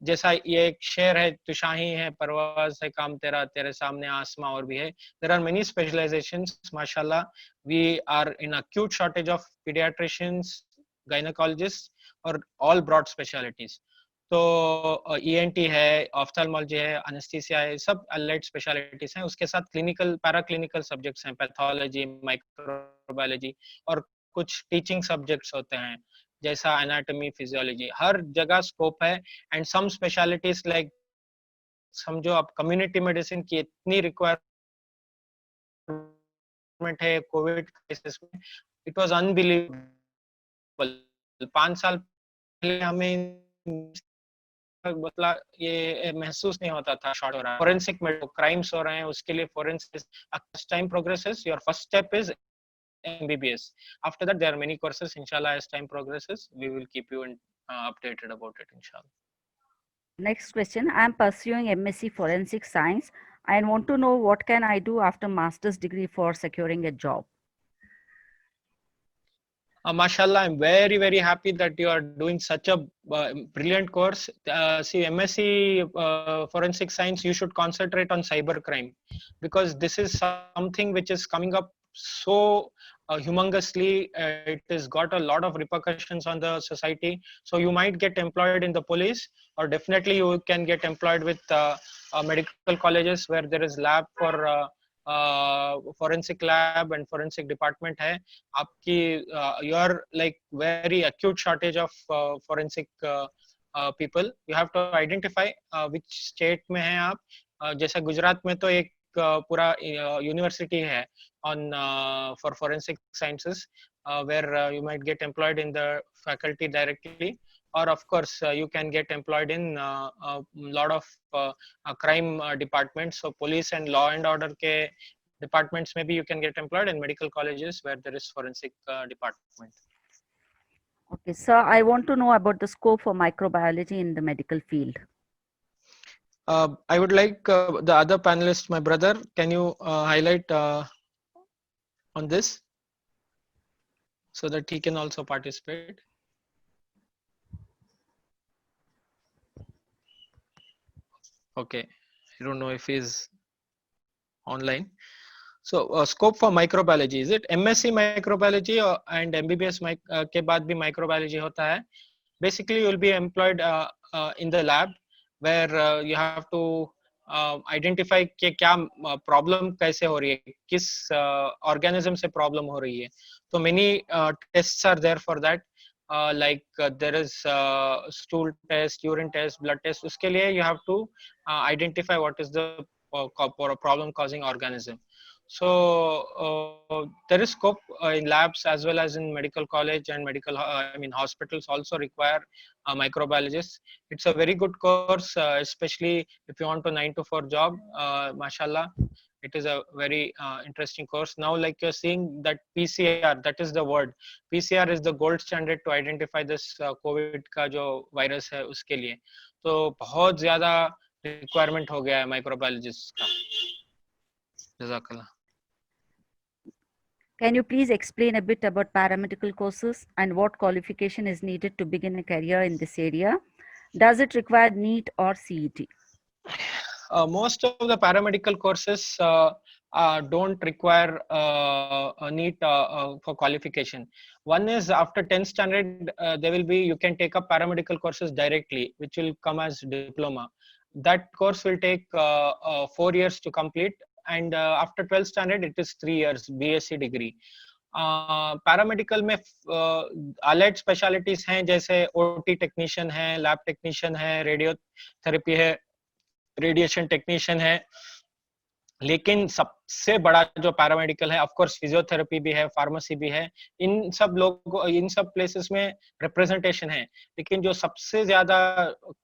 जैसा ये एक शेर है, तुशाही है परवाज है काम तेरा, तेरे सामने आसमां और भी है। There are many specializations, mashallah. We are in acute shortage of pediatricians, gynecologists, or all broad specialties. तो ENT है, ऑफ्थल्मोलॉजी है, एनेस्थीसिया है, सब अलाइड स्पेशलिटीज हैं। उसके साथ क्लिनिकल पैरा क्लिनिकल सब्जेक्ट्स हैं, पैथोलॉजी, माइक्रोबायोलॉजी और कुछ टीचिंग सब्जेक्ट्स होते हैं जैसा एनाटॉमी, फिजियोलॉजी। हर जगह स्कोप है। एंड सम स्पेशलिटीज लाइक समझो आप कम्युनिटी मेडिसिन की इतनी रिक्वायरमेंट है कोविड केसेस में, इट वाज अनबिलीवेबल। 5 साल पहले हमें मतलब ये महसूस नहीं होता था शॉर्ट हो रहा है। फोरेंसिक क्राइम्स हो रहे हैं, उसके लिए forensic time progresses, your first step is MBBS. After that there are many courses, inshallah. As time progresses we will keep you updated about it, inshallah. Next question. I am pursuing MSc Forensic Science and want to know what can I do after master's degree for securing a job. Mashallah, I'm very, very happy that you are doing such a brilliant course. See, MSc Forensic Science, you should concentrate on cybercrime, because this is something which is coming up so humongously. It has got a lot of repercussions on the society. So you might get employed in the police, or definitely you can get employed with medical colleges where there is lab for forensic lab and forensic department hai. Aapki you are like very acute shortage of forensic people. You have to identify which state mein hai aap. जैसा गुजरात में तो एक पूरा university है on for forensic sciences where you might get employed in the faculty directly, or of course you can get employed in a lot of crime departments. So police and law and order ke departments maybe you can get employed, in medical colleges where there is forensic department. Okay, sir, I want to know about the scope for microbiology in the medical field. I would like the other panelist, my brother, can you highlight on this so that he can also participate? Okay, I don't know if he's online. So scope for microbiology, is it MSc microbiology and MBBS के बाद भी microbiology होता है. Basically you will be employed in the lab where you have to identify कि क्या problem कैसे हो रही है, किस organism से problem हो रही है. So many tests are there for that. Like there is stool test, urine test, blood test. उसके लिए you have to identify what is the problem causing organism. So there is scope in labs as well as in medical college and medical hospitals also require microbiologists. It's a very good course, especially if you want a 9 to 4 job. Mashallah, it is a very interesting course. Now like you're seeing that PCR, that is the word. PCR is the gold standard to identify this COVID का जो virus है उसके लिए. तो बहुत ज़्यादा requirement हो गया है microbiologist का. Jazakallah. Can you please explain a bit about paramedical courses and what qualification is needed to begin a career in this area? Does it require NEET or CET? Most of the paramedical courses don't require a NEET for qualification. One is after 10th standard, there will be, you can take up paramedical courses directly, which will come as diploma. That course will take 4 years to complete. And after 12th standard, it is 3 years BSc degree. Paramedical में allied specialties हैं, जैसे OT technician है, lab technician है, radiotherapy है, radiation technician है. लेकिन सबसे बड़ा जो पैरामेडिकल है, ऑफ कोर्स फिजियोथेरेपी भी है, फार्मेसी भी है. इन सब लोगों, इन सब प्लेसेस में रिप्रेजेंटेशन है, लेकिन जो सबसे ज्यादा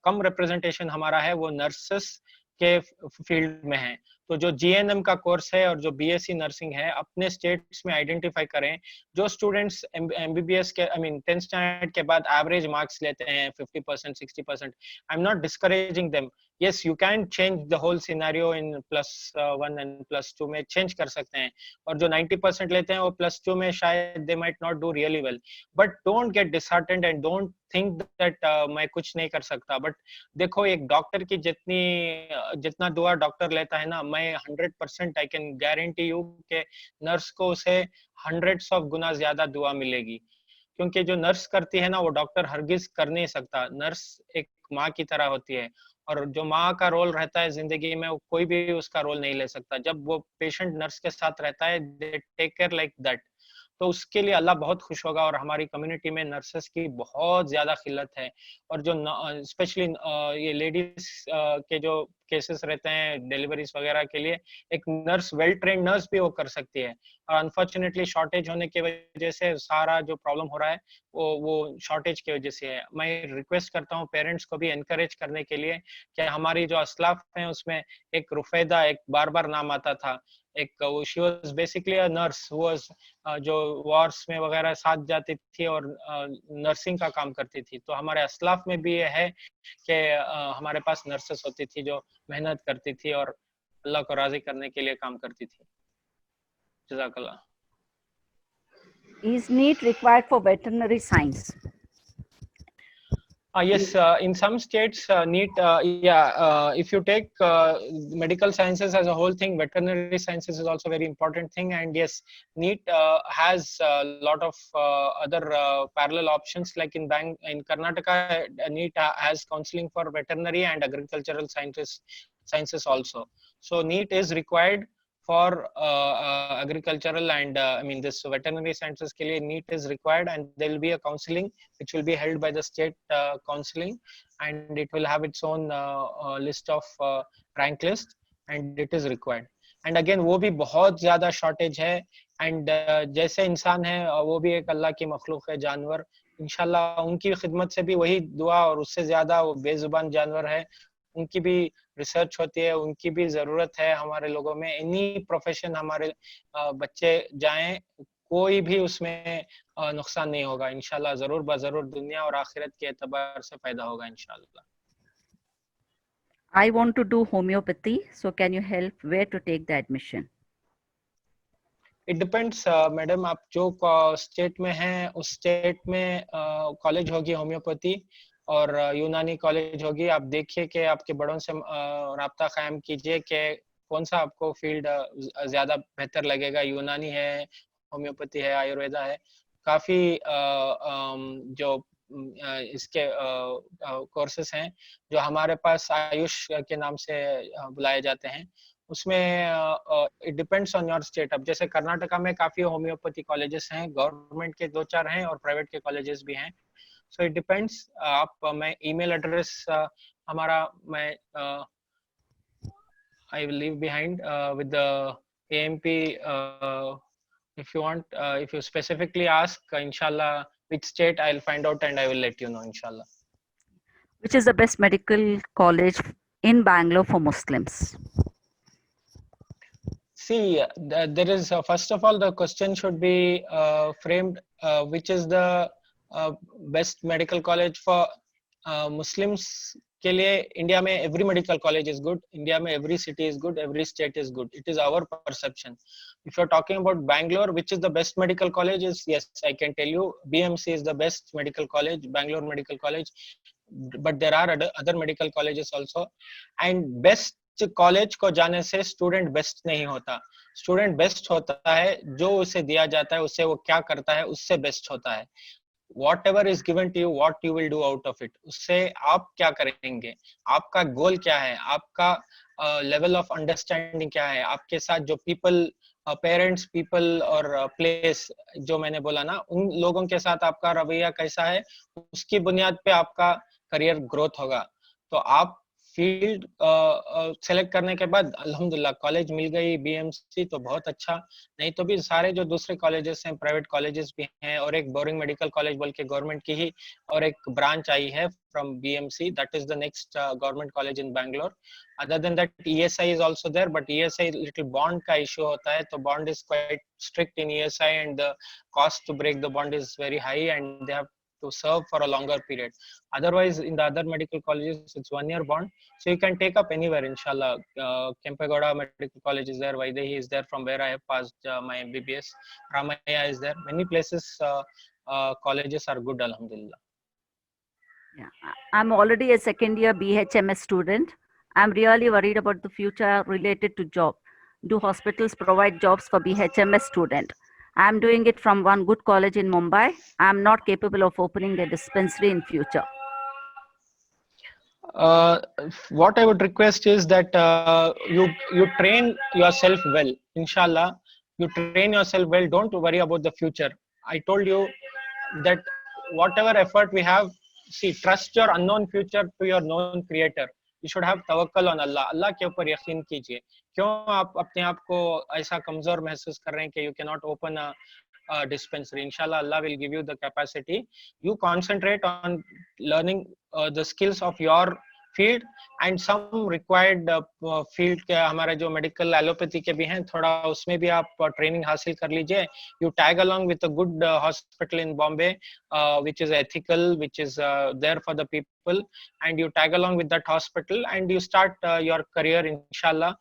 कम रिप्रेजेंटेशन हमारा है वो नर्सेस के फील्ड में है. तो जो GNM का कोर्स है और जो BSc नर्सिंग है, अपने स्टेट्स में आइडेंटिफाई करें. जो स्टूडेंट्स MBBS के 10th स्टैंडर्ड के बाद एवरेज मार्क्स लेते हैं 50%, 60%, I am not discouraging them. yes, you can change the whole scenario in +1 and +2 में change कर सकते हैं. और जो 90% लेते हैं वो +2 में शायद they might not do really well. But don't get disheartened and don't think that मैं कुछ नहीं कर सकता. But देखो, एक डॉक्टर की जितना दुआ डॉक्टर लेता है ना, मैं 100% I can guarantee you कि नर्स को उसे hundreds of गुना ज्यादा दुआ मिलेगी. क्योंकि जो नर्स करती है ना, वो डॉक्टर हरगिज कर नहीं सकता. नर्स एक माँ की तरह होती है, और जो माँ का रोल रहता है जिंदगी में, वो कोई भी उसका रोल नहीं ले सकता। जब वो पेशेंट नर्स के साथ रहता है, they take care like that, तो उसके लिए अल्लाह बहुत खुश होगा। और हमारी कम्युनिटी में नर्सेस की बहुत ज्यादा किल्लत है, और जो स्पेशली ये लेडीज के जो केसेस रहते हैं डिलीवरीज वगैरह के लिए, एक नर्स, वेल ट्रेन्ड नर्स भी वो कर सकती है। और अनफॉर्चुनेटली शॉर्टेज होने की वजह से सारा जो प्रॉब्लम हो रहा है वो शॉर्टेज की वजह से है। मैं रिक्वेस्ट करता हूँ पेरेंट्स को भी एनकरेज करने के लिए कि हमारी जो असलाफ है उसमें एक रुफैदा, एक बार बार नाम आता था, एक she was basically a nurse, was जो वॉर्स में वगैरह साथ जाती थी और नर्सिंग का काम करती थी। तो हमारे असलाफ में भी ये है कि हमारे पास नर्सेस होती थी जो मेहनत करती थी और अल्लाह को राजी करने के लिए काम करती थी। जज़ाकल्लाह। Is NEET required for veterinary science? Yes, in some states, NEET, if you take medical sciences as a whole thing, veterinary sciences is also very important thing. And yes, NEET has a lot of other parallel options, like in Karnataka, NEET has counseling for veterinary and agricultural sciences also. So NEET is required for agricultural and this veterinary sciences के लिए NEET is required, and there will be a counseling which will be held by the state counseling, and it will have its own list of rank list, and it is required. And again वो भी बहुत ज़्यादा shortage है, and जैसे इंसान है वो भी एक अल्लाह की मखलूक है, जानवर, इंशाल्लाह उनकी खिदमत से भी वही दुआ और उससे ज़्यादा वो बेजुबान जानवर है, उनकी भी रिसर्च होती है, उनकी भी जरूरत है हमारे लोगों में। एनी प्रोफेशन हमारे बच्चे जाएं, कोई भी उसमें नुकसान नहीं होगा इंशाल्लाह, जरूर बजरूर दुनिया और आखिरत के एतबार से फायदा होगा इंशाल्लाह। I want to do homeopathy, so can you help where to take the admission? It depends madam, आप जो स्टेट में हैं उस स्टेट में कॉलेज होगी होम्योपैथी और यूनानी कॉलेज होगी। आप देखिए कि आपके बड़ों से राब्ता कायम कीजिए कि कौन सा आपको फील्ड ज्यादा बेहतर लगेगा, यूनानी है, होम्योपैथी है, आयुर्वेदा है। काफी जो इसके कोर्सेस हैं जो हमारे पास आयुष के नाम से बुलाए जाते हैं, उसमें it depends on your state. अब जैसे कर्नाटका में काफी होम्योपैथी कॉलेजेस हैं, गवर्नमेंट के 2-4 हैं और प्राइवेट के कॉलेजेस भी हैं। So it depends. आप मैं ईमेल एड्रेस हमारा मैं I will leave behind with the AMP if you want, if you specifically ask, inshallah which state, I'll find out and I will let you know inshallah. Which is the best medical college in Bangalore for Muslims? See, there is first of all the question should be framed which is the best medical college for Muslims के लिए। India में every medical college is good, India में every city is good, every state is good. It is our perception. If you're talking about Bangalore, which is the best medical college, is yes, I can tell you BMC is the best medical college, Bangalore Medical College, but there are other medical colleges also. And best college को जाने से student best नहीं होता, student best होता है जो उसे दिया जाता है, उससे वो क्या करता है उससे बेस्ट होता है। whatever is given to you, what you will do out of it, उससे आप क्या करेंगे, आपका गोल क्या है, आपका लेवल ऑफ अंडरस्टैंडिंग क्या है, आपके साथ जो पीपल, पेरेंट्स, पीपल और प्लेस जो मैंने बोला ना, उन लोगों के साथ आपका रवैया कैसा है, उसकी बुनियाद पे आपका करियर ग्रोथ होगा। तो आप फील्ड सेलेक्ट करने के बाद अल्हम्दुलिल्लाह कॉलेज मिल गई BMC तो बहुत अच्छा, नहीं तो भी सारे जो दूसरे कॉलेजेस हैं, प्राइवेट कॉलेजेस भी हैं, और एक बोरिंग मेडिकल कॉलेज बोल के गवर्नमेंट की ही और एक ब्रांच आई है from BMC, that is the next government college in Bangalore. Other than that ESI is also there, but ESI little bond का इशू होता है, तो bond is quite strict in ESI and the cost to break the bond is very high and they have to serve for a longer period. Otherwise in the other medical colleges it's 1-year bond, so you can take up anywhere inshallah. Kempegowda Medical College is there, Vaidehi is there from where I have passed my MBBS, Ramaya is there, many places colleges are good alhamdulillah. Yeah, I'm already a second year BHMS student. I'm really worried about the future related to job. Do hospitals provide jobs for BHMS student? I'm doing it from one good college in Mumbai. I'm not capable of opening a dispensary in future. What I would request is that you train yourself well. Inshallah, you train yourself well. Don't worry about the future. I told you that whatever effort we have, see, trust your unknown future to your known creator. You should have tawakkal on Allah. Allah के ऊपर यकीन कीजिए. क्यों आप अपने आप को ऐसा कमजोर महसूस कर रहे हैं कि you cannot open a dispensary? Inshallah, Allah will give you the capacity. You concentrate on learning the skills of your field and some required field के हमारे जो medical allopathy के भी हैं, थोड़ा उसमें भी आप training हासिल कर लीजिए. You tag along with a good hospital in Bombay, which is ethical, which is there for the people, and you tag along with that hospital and you start your career. Inshallah,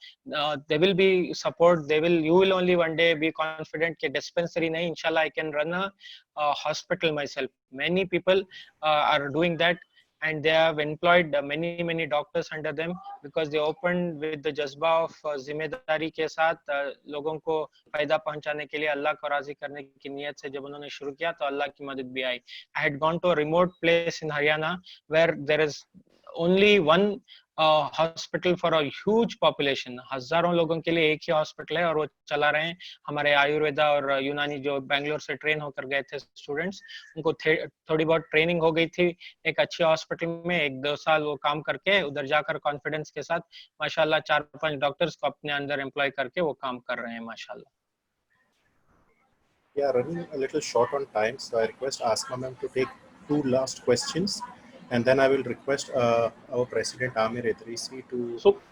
there will be support. You will only one day be confident कि dispensary नहीं, inshallah I can run a hospital myself. Many people are doing that, and they have employed many doctors under them because they opened with the jazba of जिम्मेदारी के साथ लोगों को फायदा पहुंचाने के लिए, अल्लाह को राजी करने की नीयत से जब उन्होंने शुरू किया तो अल्लाह की मदद भी आई. I had gone to a remote place in Haryana where there is only one hospital for a huge population. हजारों लोगों के लिए एक ही हॉस्पिटल है और वो चला रहे हैं. हमारे आयुर्वेदा और यूनानी जो बेंगलोर से ट्रेन होकर गए थे स्टूडेंट्स, उनको थोड़ी बहुत ट्रेनिंग हो गई थी एक अच्छे हॉस्पिटल में. 1-2 साल वो काम करके उधर जाकर कॉन्फिडेंस के साथ माशाल्लाह 4-5 डॉक्टर्स को अपने अंदर एम्प्लॉय करके वो काम कर रहे हैं माशाल्लाह. Yeah, running a little short on time, so I request Asma ma'am to take 2 last questions, and then I will request our President Amir Idrisi to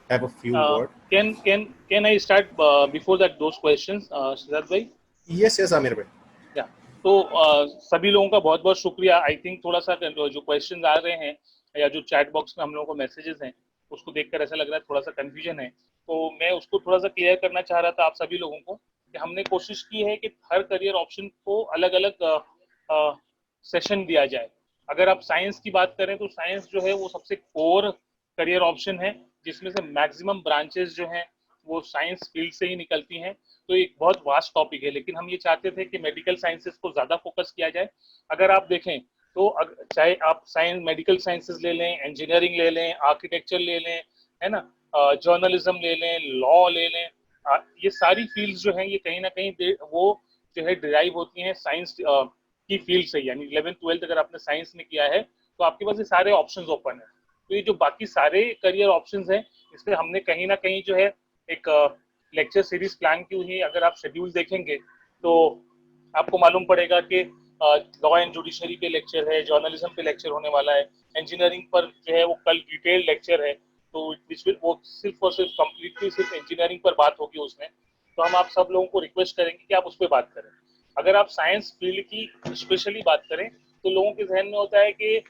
have a few words. Can I start before that those questions, Siddharth bhai? Yes, Amir bhai. Yeah. तो सभी लोगों का बहुत बहुत शुक्रिया. I think थोड़ा सा जो क्वेश्चन आ रहे हैं या जो चैट बॉक्स में हम लोगों को मैसेजेस हैं उसको देखकर ऐसा लग रहा है थोड़ा सा कंफ्यूजन है, तो मैं उसको थोड़ा सा क्लियर करना चाह रहा था आप सभी लोगों को कि हमने कोशिश की है कि हर करियर ऑप्शन को अलग अलग सेशन दिया जाए. अगर आप साइंस की बात करें तो साइंस जो है वो सबसे कोर करियर ऑप्शन है जिसमें से मैक्सिमम ब्रांचेस जो हैं वो साइंस फील्ड से ही निकलती हैं. तो एक बहुत वास्ट टॉपिक है, लेकिन हम ये चाहते थे कि मेडिकल साइंसेस को ज़्यादा फोकस किया जाए. अगर आप देखें तो चाहे आप साइंस मेडिकल साइंसेस ले लें, इंजीनियरिंग ले लें, आर्किटेक्चर ले लें, है ना, जर्नलिज्म ले लें, लॉ ले लें, ये सारी फील्ड्स जो हैं ये कहीं ना कहीं वो जो है डिराइव होती हैं साइंस की फील्ड से. यानी 11th-12th अगर आपने साइंस में किया है तो आपके पास ये सारे ऑप्शंस ओपन है. तो ये जो बाकी सारे करियर ऑप्शंस हैं इसमें हमने कहीं ना कहीं जो है एक लेक्चर सीरीज प्लान की हुई है. अगर आप शेड्यूल देखेंगे तो आपको मालूम पड़ेगा कि लॉ एंड जुडिशरी पे लेक्चर है, जर्नलिज्म पे लेक्चर होने वाला है, इंजीनियरिंग पर जो है वो कल डिटेल्ड लेक्चर है. तो वो सिर्फ और सिर्फ कम्प्लीटली सिर्फ इंजीनियरिंग पर बात होगी उसमें. तो हम आप सब लोगों को रिक्वेस्ट करेंगे कि आप उस पर बात करें. अगर आप साइंस फील्ड की स्पेशली बात करें तो लोगों के जहन में होता है कि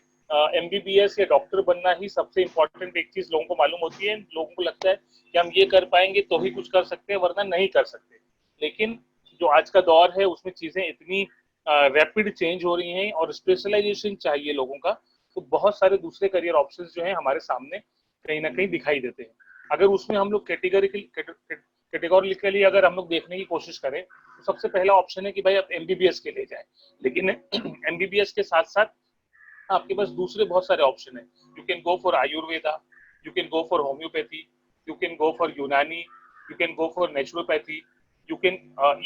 MBBS या डॉक्टर बनना ही सबसे इम्पोर्टेंट एक चीज लोगों को मालूम होती है. लोगों को लगता है कि हम ये कर पाएंगे तो ही कुछ कर सकते हैं वरना नहीं कर सकते. लेकिन जो आज का दौर है उसमें चीजें इतनी रैपिड चेंज हो रही हैं और स्पेशलाइजेशन चाहिए लोगों का, तो बहुत सारे दूसरे करियर ऑप्शंस जो हैं हमारे सामने कहीं ना कहीं दिखाई देते हैं. अगर उसमें हम लोग कैटेगोरिकली अगर हम लोग देखने की कोशिश करें तो सबसे पहला ऑप्शन है कि भाई आप MBBS के लिए जाएं. लेकिन MBBS के साथ साथ आपके पास दूसरे बहुत सारे ऑप्शन हैं. You can go for Ayurveda, you can go for homeopathy, you can go for Unani, you can go for naturopathy, you can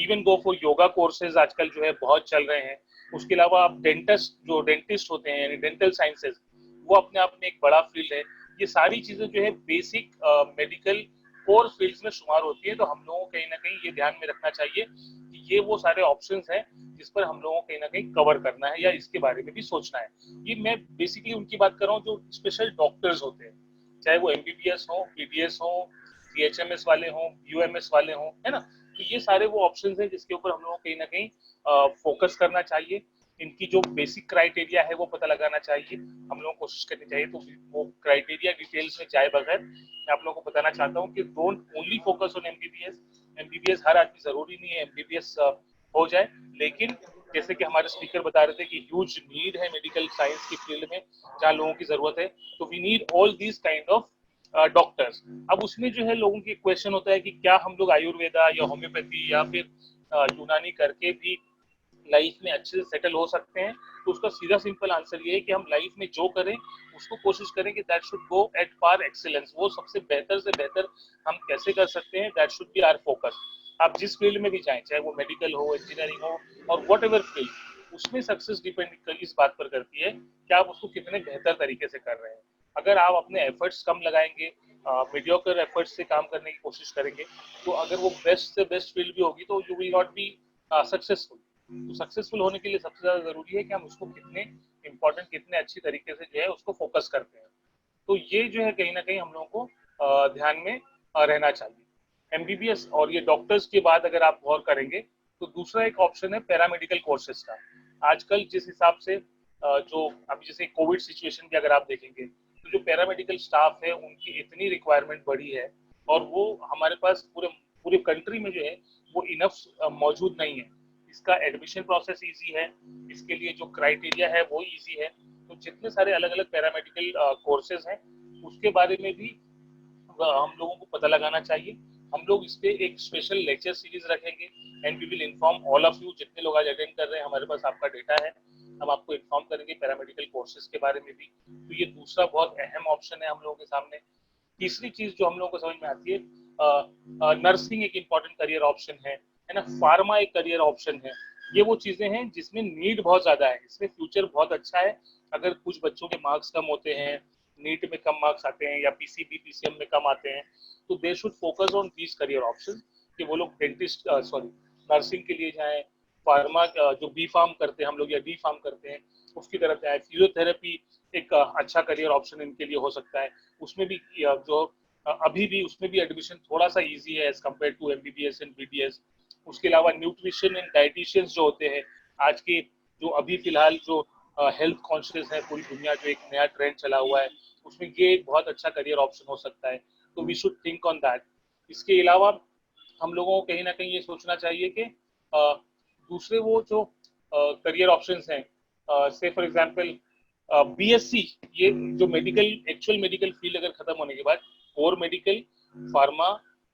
even go for yoga courses आजकल जो है बहुत चल रहे हैं. उसके अलावा आप डेंटिस्ट होते हैं यानी डेंटल साइंसेज, वो अपने आप में एक बड़ा फील्ड है. ये सारी चीजें जो है बेसिक मेडिकल कोर फील्ड्स में शुमार होती है. तो हम लोगों को कहीं ना कहीं ये ध्यान में रखना चाहिए कि ये वो सारे ऑप्शंस हैं जिस पर हम लोगों को कहीं ना कहीं कवर करना है या इसके बारे में भी सोचना है. ये मैं बेसिकली उनकी बात कर रहा हूँ जो स्पेशल डॉक्टर्स होते हैं, चाहे वो MBBS हो, PDS हो, CHMS वाले हों, UMS वाले हों, है ना. तो ये सारे वो ऑप्शंस हैं जिसके ऊपर हम लोगों को कहीं ना कहीं फोकस करना चाहिए. इनकी जो बेसिक क्राइटेरिया है वो पता लगाना चाहिए. हम लोगों को कोशिश करनी चाहिए. तो वो क्राइटेरिया डिटेल्स में जाए बगैर मैं आप लोगों को बताना चाहता हूँ कि don't only focus on MBBS. हर आदमी जरूरी नहीं है MBBS हो जाए, लेकिन जैसे कि हमारे स्पीकर बता रहे थे कि ह्यूज नीड है मेडिकल साइंस की फील्ड में जहाँ लोगों की जरूरत है. तो we need all these kind of doctors. अब उसमें जो है लोगों की क्वेश्चन होता है कि क्या हम लोग आयुर्वेदा या होम्योपैथी या फिर यूनानी करके भी लाइफ में अच्छे से सेटल हो सकते हैं, तो उसका सीधा सिंपल आंसर ये है कि हम लाइफ में जो करें उसको कोशिश करें कि that should go at par excellence. वो सबसे बेहतर से बेहतर हम कैसे कर सकते हैं, that should be our focus. आप जिस फील्ड में भी जाएं, चाहे वो मेडिकल हो, इंजीनियरिंग हो, और वॉट एवर फील्ड, उसमें सक्सेस डिपेंड इस बात पर करती है कि आप उसको कितने बेहतर तरीके से कर रहे हैं। अगर आप अपने एफर्ट्स कम लगाएंगे, मीडियोकर एफर्ट्स से काम करने की कोशिश करेंगे, तो अगर वो बेस्ट से बेस्ट फील्ड भी होगी तो you will not be successful. तो सक्सेसफुल होने के लिए सबसे ज्यादा जरूरी है कि हम उसको कितने इम्पोर्टेंट, कितने अच्छी तरीके से जो है उसको फोकस करते हैं। तो ये जो है कहीं ना कहीं हम लोगों को ध्यान में रहना चाहिए। एमबीबीएस और ये डॉक्टर्स के बाद अगर आप गौर करेंगे तो दूसरा एक ऑप्शन है पैरामेडिकल कोर्सेज का। आजकल जिस हिसाब से जो अभी जैसे कोविड सिचुएशन की अगर आप देखेंगे तो जो पैरामेडिकल स्टाफ है उनकी इतनी रिक्वायरमेंट बढ़ी है, और वो हमारे पास पूरे पूरे कंट्री में जो है वो इनफ मौजूद नहीं है। इसका एडमिशन प्रोसेस इजी है, इसके लिए जो क्राइटेरिया है वो इजी है। तो जितने सारे अलग अलग पैरामेडिकल कोर्सेज हैं उसके बारे में भी हम लोगों को पता लगाना चाहिए। हम लोग इस पे एक स्पेशल लेक्चर सीरीज रखेंगे and we will inform all of you. जितने लोग आज अटेंड कर रहे हैं, हमारे पास आपका डेटा है, हम आपको इन्फॉर्म करेंगे पैरामेडिकल कोर्सेज के बारे में भी। तो ये दूसरा बहुत अहम ऑप्शन है हम लोगों के सामने। तीसरी चीज जो हम लोगों को समझ में आती है, नर्सिंग एक इम्पॉर्टेंट करियर ऑप्शन है ना, फार्मा एक करियर ऑप्शन है। ये वो चीजें हैं जिसमें नीड बहुत ज्यादा है, इसमें फ्यूचर बहुत अच्छा है। अगर कुछ बच्चों के मार्क्स कम होते हैं, नीट में कम मार्क्स आते हैं या पीसीबी पीसीएम में कम आते हैं, तो they should focus on these career option कि वो लोग डेंटिस्ट सॉरी नर्सिंग के लिए जाएं, फार्मा जो बी फार्म करते हैं हम लोग या डी फार्म करते हैं उसकी तरफ जाएं। फिजियोथेरेपी एक अच्छा करियर ऑप्शन इनके लिए हो सकता है। उसमें भी जो अभी भी उसमें भी एडमिशन थोड़ा सा इजी है as compared to MBBS and BDS. उसके अलावा न्यूट्रिशन एंड डाइटिशियंस जो होते हैं आज के, जो अभी फिलहाल जो हेल्थ कॉन्शियस है पूरी दुनिया, जो एक नया ट्रेंड चला हुआ है, उसमें ये एक बहुत अच्छा करियर ऑप्शन हो सकता है। तो we should think on that. इसके अलावा हम लोगों को कहीं ना कहीं ये सोचना चाहिए कि दूसरे वो जो करियर ऑप्शंस हैं, से फॉर एग्जांपल बीएससी, ये जो मेडिकल एक्चुअल मेडिकल फील्ड अगर खत्म होने के बाद, कोर मेडिकल, फार्मा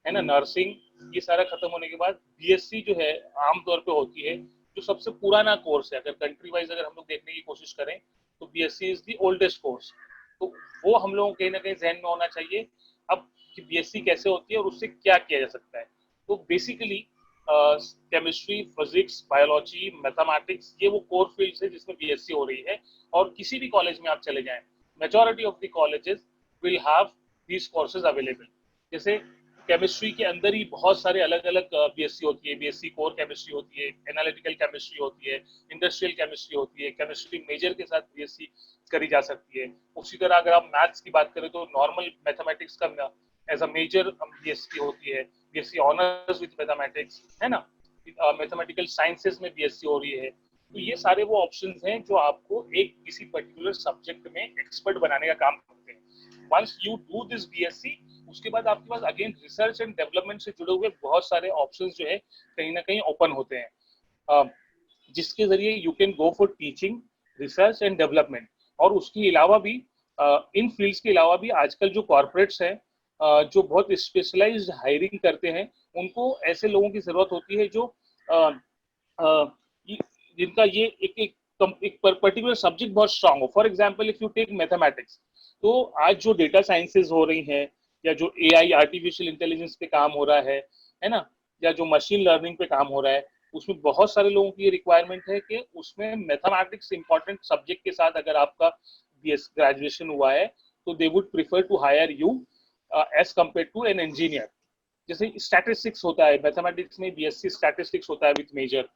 है ना, नर्सिंग, ये सारा खत्म होने के बाद बीएससी जो है आमतौर पे होती है जो सबसे पुराना कोर्स है। अगर कंट्री वाइज अगर हम लोग देखने की कोशिश करें तो BSc is the oldest course. तो वो हम लोगों को कहीं ना कहीं जहन में होना चाहिए अब कि बीएससी कैसे होती है और उससे क्या किया जा सकता है। तो basically chemistry, physics, biology, mathematics, ये वो कोर फील्ड्स है जिसमें बीएससी हो रही है। और किसी भी कॉलेज में आप चले जाएं, majority of the colleges will have these courses available. जैसे केमिस्ट्री के अंदर ही बहुत सारे अलग अलग बीएससी होती है। बीएससी कोर केमिस्ट्री होती है, एनालिटिकल केमिस्ट्री होती है, इंडस्ट्रियल केमिस्ट्री होती है, केमिस्ट्री मेजर के साथ बीएससी करी जा सकती है। उसी तरह अगर आप मैथ्स की बात करें तो नॉर्मल मैथमेटिक्स का एज अ मेजर बीएससी होती है, बीएससी ऑनर्स विद मैथमेटिक्स, है ना। मैथमेटिकल साइंसेज में बीएससी हो रही है। तो ये सारे वो ऑप्शंस हैं जो आपको एक किसी पर्टिकुलर सब्जेक्ट में एक्सपर्ट बनाने का काम करते हैं। Once you do this BSc, उसके बाद आपके पास अगेन रिसर्च एंड डेवलपमेंट से जुड़े हुए बहुत सारे ऑप्शंस जो है कहीं ना कहीं ओपन होते हैं, जिसके जरिए you can go for teaching, research and development. और उसके अलावा भी इन फील्ड्स के अलावा भी आजकल जो कॉर्पोरेट्स हैं जो बहुत स्पेशलाइज्ड हायरिंग करते हैं, उनको ऐसे लोगों की जरूरत होती है जो जिनका ये एक पर्टिकुलर सब्जेक्ट बहुत स्ट्रांग हो। For example if you take mathematics, तो आज जो डेटा साइंसेज हो रही हैं या जो एआई आर्टिफिशियल इंटेलिजेंस पे काम हो रहा है ना, या जो मशीन लर्निंग पे काम हो रहा है, उसमें बहुत सारे लोगों की रिक्वायरमेंट है कि उसमें मैथमेटिक्स इंपॉर्टेंट सब्जेक्ट के साथ अगर आपका बीएस ग्रेजुएशन हुआ है तो they would prefer to hire you as compared to an engineer. जैसे स्टैटिस्टिक्स होता है मैथमेटिक्स में, बीएससी स्टैटिस्टिक्स होता है विद मेजर।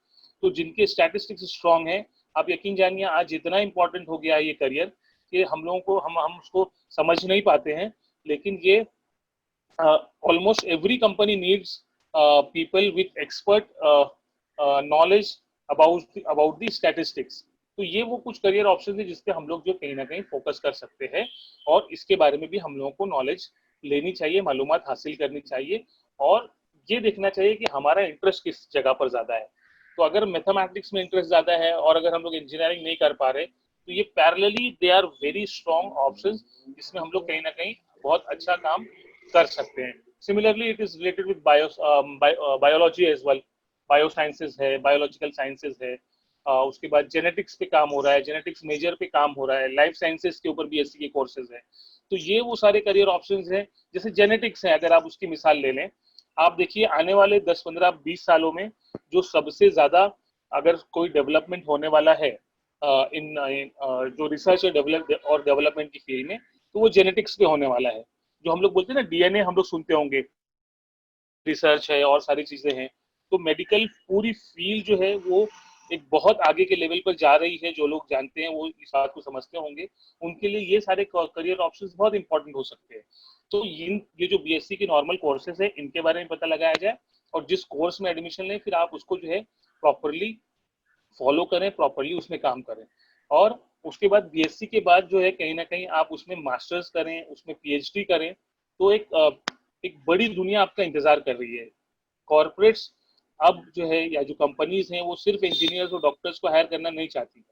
तो जिनके स्टैटिस्टिक्स स्ट्रांग है, आप यकीन जानिए आज इतना इंपॉर्टेंट हो गया है ये करियर कि हम लोगों को हम उसको समझ नहीं पाते हैं, लेकिन ये almost every company needs people with expert knowledge about the statistics. तो ये वो कुछ करियर ऑप्शन है जिसपे हम लोग जो कहीं ना कहीं फोकस कर सकते हैं, और इसके बारे में भी हम लोगों को नॉलेज लेनी चाहिए, मालूमात हासिल करनी चाहिए, और ये देखना चाहिए कि हमारा इंटरेस्ट किस जगह पर ज्यादा है। तो अगर मैथमेटिक्स में इंटरेस्ट ज्यादा है और अगर हम लोग इंजीनियरिंग नहीं कर पा रहे, तो ये parallelly they are very strong options जिसमें हम लोग कहीं ना कहीं बहुत अच्छा काम कर सकते हैं। Similarly it is related with biology as well. Bio sciences है, बायोलॉजिकल साइंसेज है, उसके बाद जेनेटिक्स पे काम हो रहा है, जेनेटिक्स मेजर पे काम हो रहा है, लाइफ साइंसेस के ऊपर बीएससी के कोर्सेज हैं। तो ये वो सारे करियर ऑप्शंस हैं। जैसे जेनेटिक्स है, अगर आप उसकी मिसाल ले लें, आप देखिए आने वाले 10 15 20 सालों में जो सबसे ज्यादा अगर कोई डेवलपमेंट होने वाला है जो रिसर्च और डेवलपमेंट की फील्ड में, तो वो जेनेटिक्स पे होने वाला है। जो हम लोग बोलते हैं ना डीएनए, हम लोग सुनते होंगे, रिसर्च है और सारी चीजें हैं। तो मेडिकल पूरी फील्ड जो है वो एक बहुत आगे के लेवल पर जा रही है। जो लोग जानते हैं वो इस बात को समझते होंगे, उनके लिए ये सारे करियर ऑप्शंस बहुत इंपॉर्टेंट हो सकते हैं। तो ये जो बीएससी के नॉर्मल कोर्सेज है, इनके बारे में पता लगाया जाए, और जिस कोर्स में एडमिशन लें, फिर आप उसको जो है प्रॉपरली फॉलो करें, प्रॉपरली उसमें काम करें। और उसके बाद बीएससी के बाद जो है कहीं ना कहीं आप उसमें मास्टर्स करें, उसमें पीएचडी करें, तो एक बड़ी दुनिया आपका इंतजार कर रही है। कॉर्पोरेट्स अब जो है या जो कंपनीज हैं वो सिर्फ इंजीनियर्स और डॉक्टर्स को हायर करना नहीं चाहती,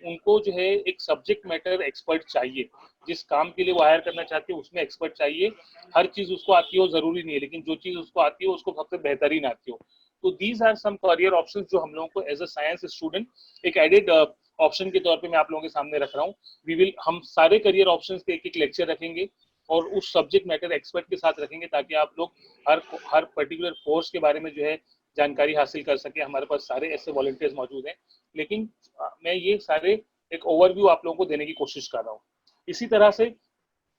उनको जो है एक सब्जेक्ट मैटर एक्सपर्ट चाहिए। जिस काम के लिए वो हायर करना चाहती है उसमें एक्सपर्ट चाहिए। हर चीज उसको आती हो जरूरी नहीं है, लेकिन जो चीज उसको आती हो उसको सबसे बेहतरीन आती हो। तो these are some career options जो हम लोगों को एज अ साइंस स्टूडेंट एक एडेड ऑप्शन के तौर पे मैं आप लोगों के सामने रख रहा हूँ। हम सारे करियर ऑप्शंस के एक लेक्चर रखेंगे और उस सब्जेक्ट मैटर एक्सपर्ट के साथ रखेंगे, ताकि आप लोग हर पर्टिकुलर कोर्स के बारे में जो है जानकारी हासिल कर सके। हमारे पास सारे ऐसे वॉलंटियर्स मौजूद हैं, लेकिन मैं ये सारे एक ओवरव्यू आप लोगों को देने की कोशिश कर रहा हूँ। इसी तरह से